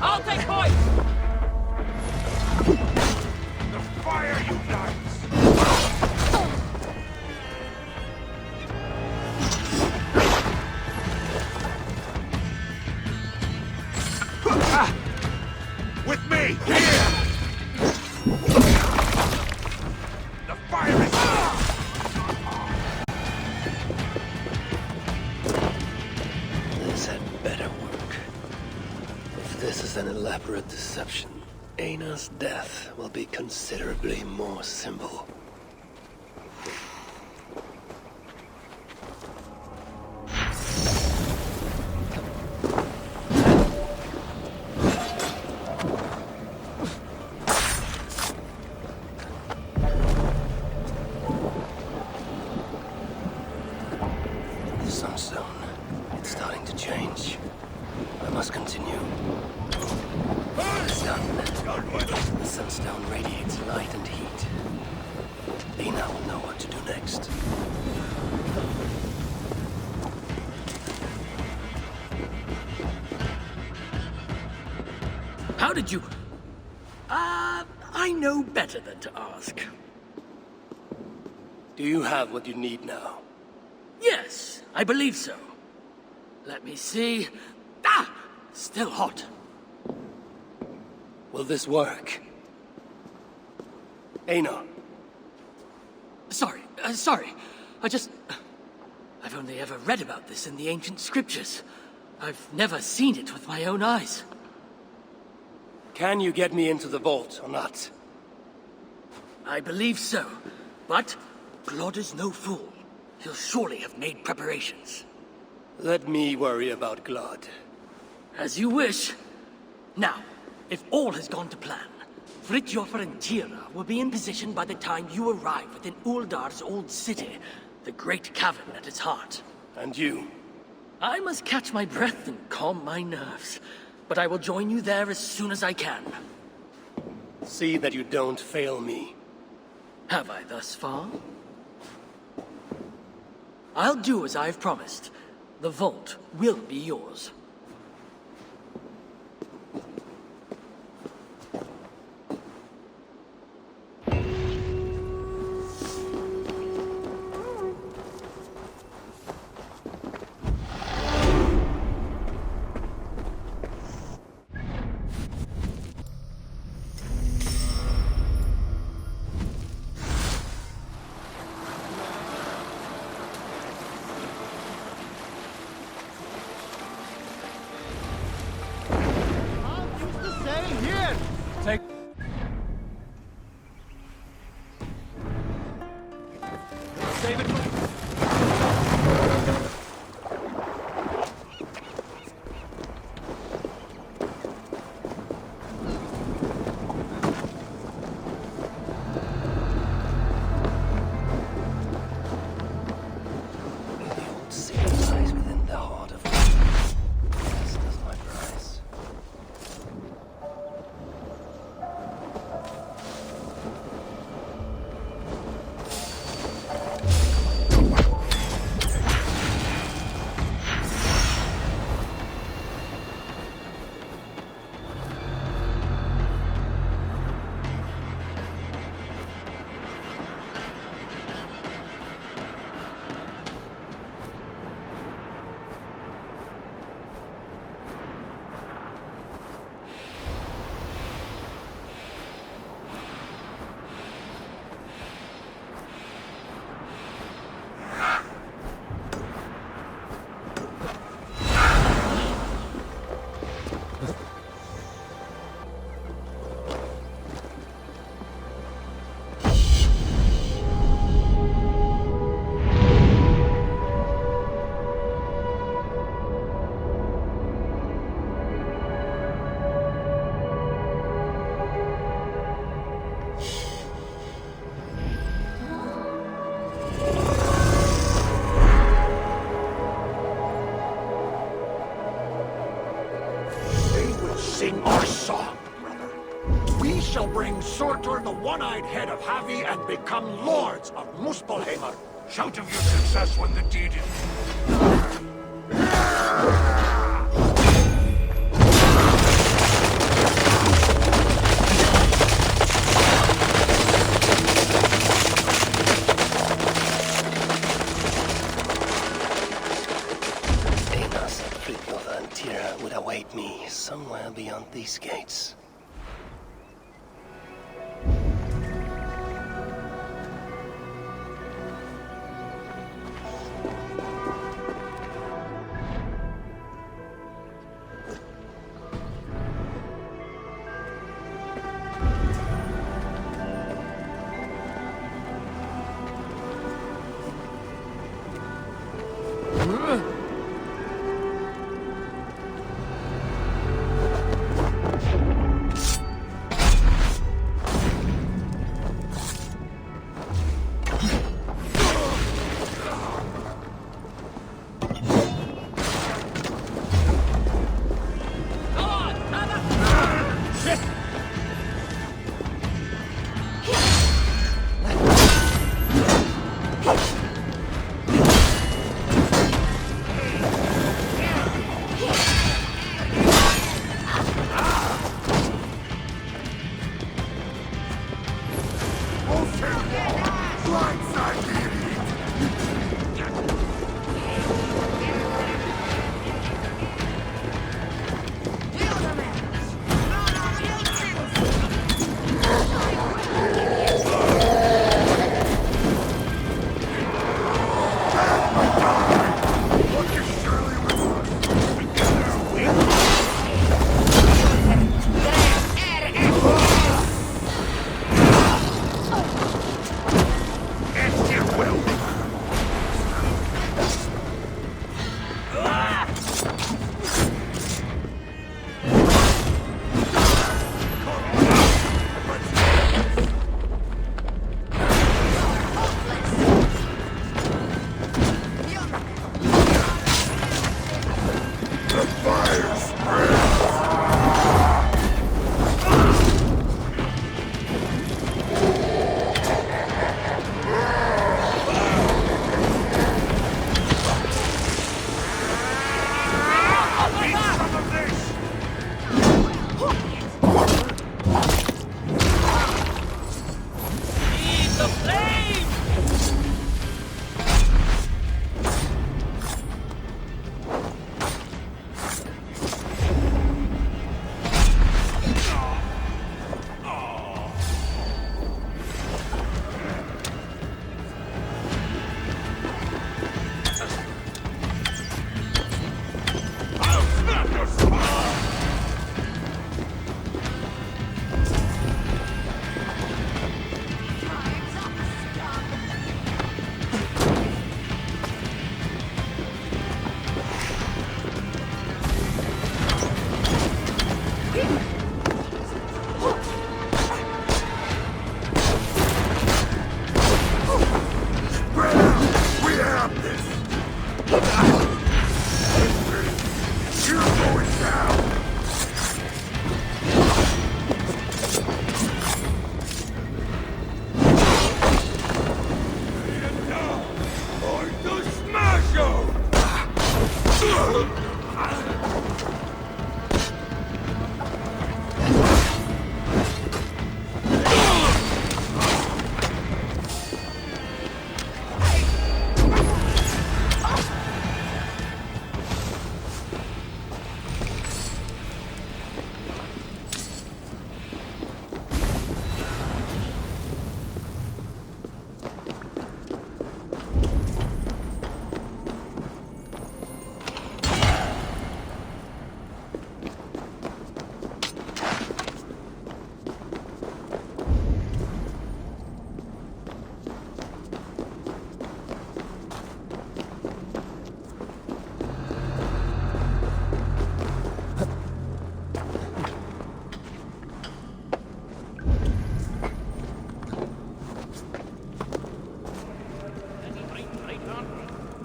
I'll take point! The fire unites! With me! Here! The fire is... This had better work. If this is an elaborate deception, Einar's death will be considerably more simple. The sunstone. It's starting to change. I must continue. It's done. The sunstone radiates light and heat. Einar will know what to do next. How did you... I know better than to ask. Do you have what you need now? Yes, I believe so. Let me see. Ah! Still hot. Will this work? Einar. Sorry. I've only ever read about this in the ancient scriptures. I've never seen it with my own eyes. Can you get me into the vault or not? I believe so. But Glod is no fool. He'll surely have made preparations. Let me worry about Glod. As you wish. Now, if all has gone to plan, Fridtjofer and Tira will be in position by the time you arrive within Uldar's old city, the great cavern at its heart. And you? I must catch my breath and calm my nerves, but I will join you there as soon as I can. See that you don't fail me. Have I thus far? I'll do as I've promised. The vault will be yours. Take... Save it for... The old city lies within the heart of Odin. As does my prize. Sing our song, brother. We shall bring Surtur, the one-eyed head of Havi, and become lords of Muspelheimr. Shout of your success when the deed is... Fridtjofer and Tira would await me somewhere beyond these gates.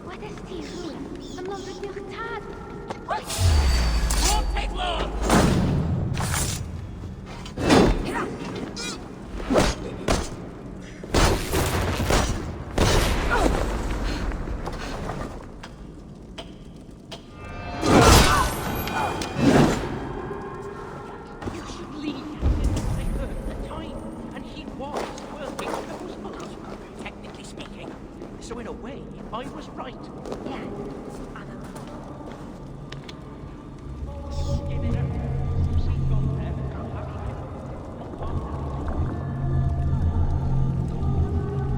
What is this? I'm not with your dad. Won't take long! So in a way, I was right. Yeah.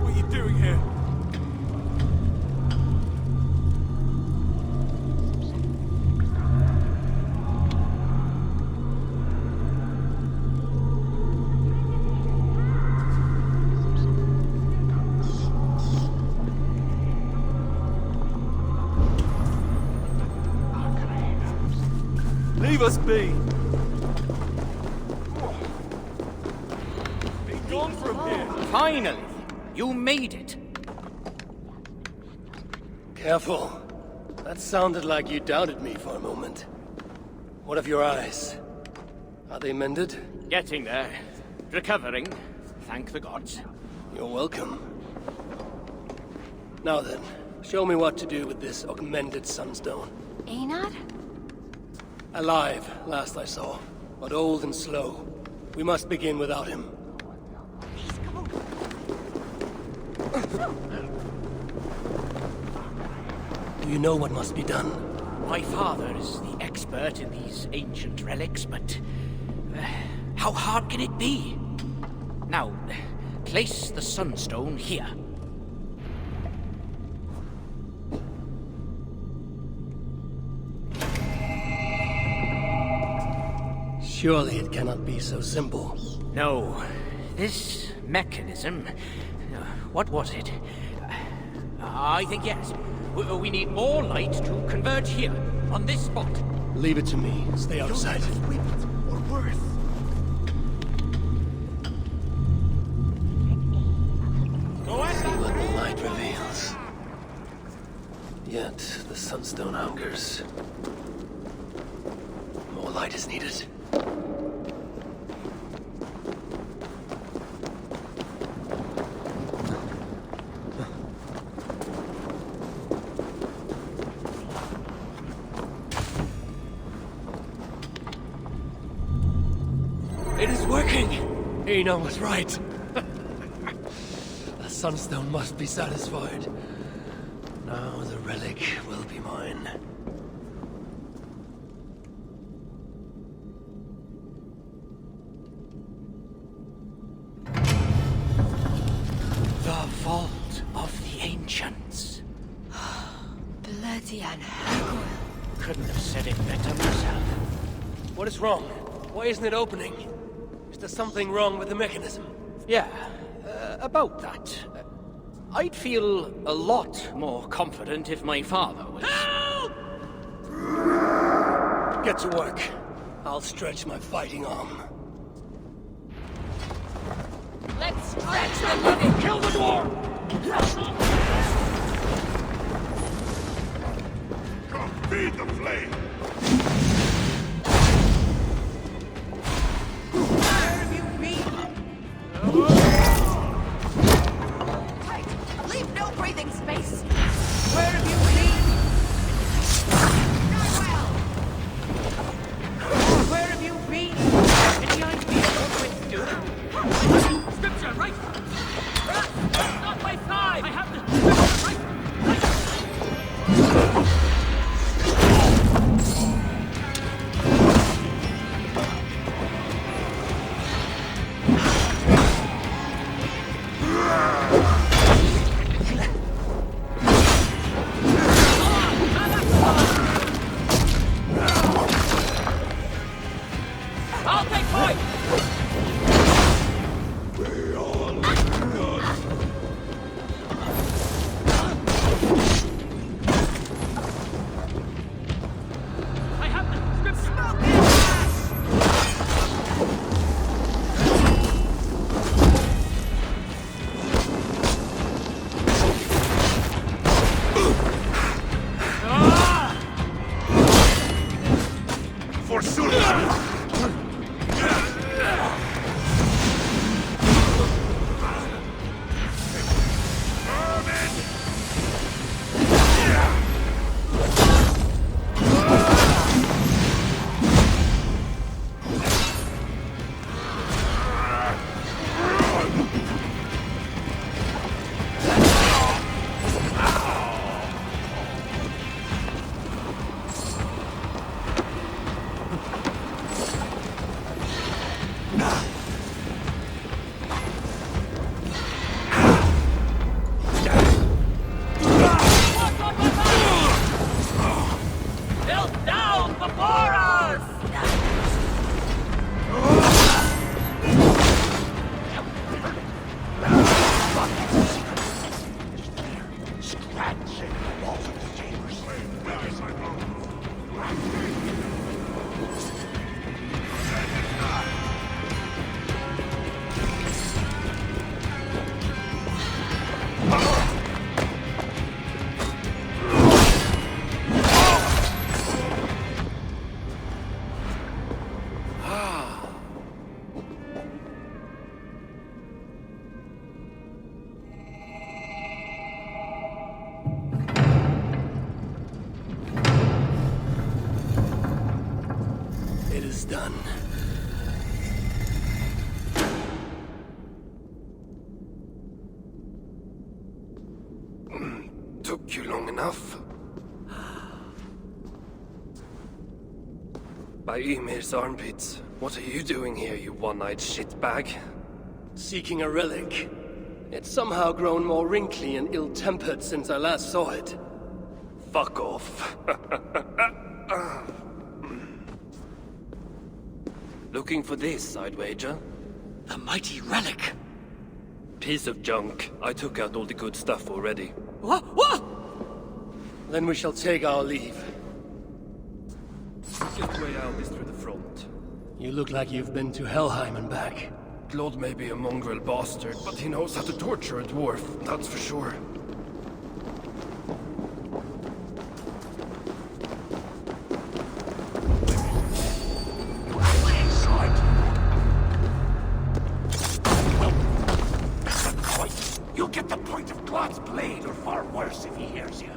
What are you doing here? Leave us be! Be gone from here! Finally! You made it! Careful. That sounded like you doubted me for a moment. What of your eyes? Are they mended? Getting there. Recovering. Thank the gods. You're welcome. Now then, show me what to do with this augmented sunstone. Einar? Alive, last I saw, but old and slow. We must begin without him. Do you know what must be done? My father is the expert in these ancient relics, but... how hard can it be? Now, place the sunstone here. Surely it cannot be so simple. No. This mechanism... what was it? I think yes. We need more light to converge here, on this spot. Leave it to me. Stay outside. Or worse. See what the light reveals. Yet the sunstone hungers. More light is needed. It is working! Einar was right. The sunstone must be satisfied. Now the relic will be mine. The vault of the ancients. Bloody Anhagel. Couldn't have said it better myself. What is wrong? Why isn't it opening? Is there something wrong with the mechanism? Yeah, about that. I'd feel a lot more confident if my father was... Help! Get to work. I'll stretch my fighting arm. Let's stretch the living! Kill the dwarf! Come, feed the flame! Leave no breathing space! Where have you been? Not well! Where have you been? Any idea what we're doing? Scripture, right? Not my side! I have the scripture, right? Took you long enough. By Ymir's armpits, what are you doing here, you one-eyed shitbag? Seeking a relic. It's somehow grown more wrinkly and ill-tempered since I last saw it. Fuck off. Looking for this, I'd wager. The mighty relic! Piece of junk. I took out all the good stuff already. What? Then we shall take our leave. Easiest way out is through the front. You look like you've been to Helheim and back. Claude may be a mongrel bastard, but he knows how to torture a dwarf, that's for sure. You'll get the point of Claude's blade, or far worse if he hears you.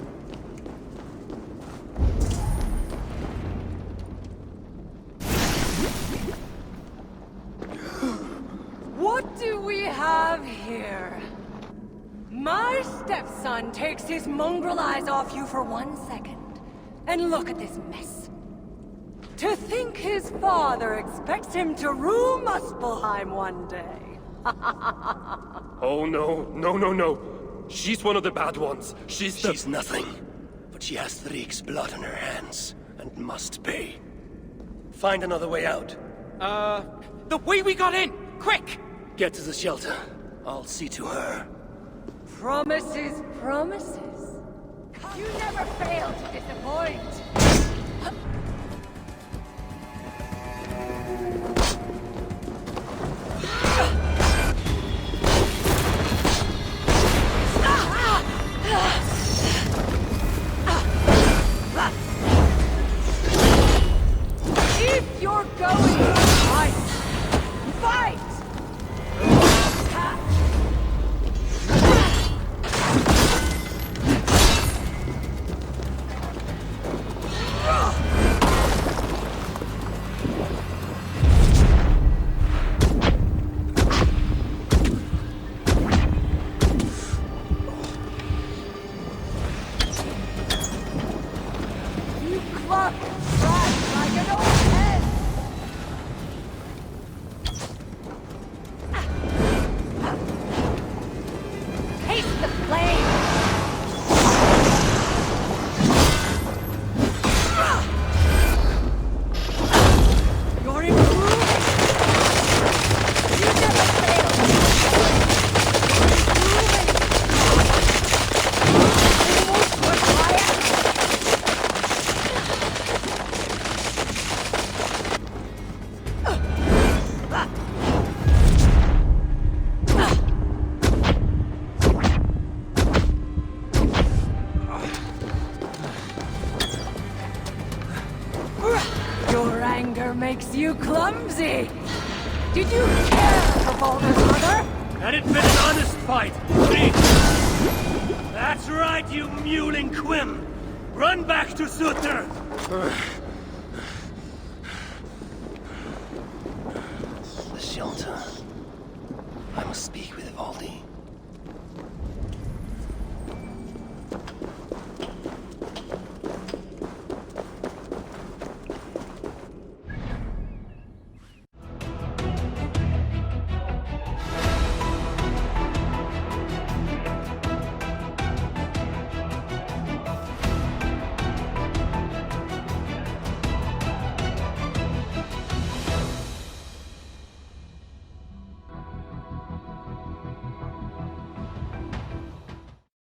What do we have here? My stepson takes his mongrel eyes off you for 1 second. And look at this mess. To think his father expects him to rule Muspelheim one day. Oh no. She's one of the bad ones. She's nothing. But she has Thrik's blood on her hands, and must pay. Find another way out. The way we got in! Quick! Get to the shelter. I'll see to her. Promises, promises. You never fail to disappoint. If you're going to fight, fight! You cluck and scratch like an old hen! Taste the flame! You're improving! You never fail! Almost what I am! Your anger makes you clumsy! Did you care for Baldur's mother? Had it been an honest fight, That's right, you mewling quim! Run back to Sutter! The shelter. I must speak with Valdi.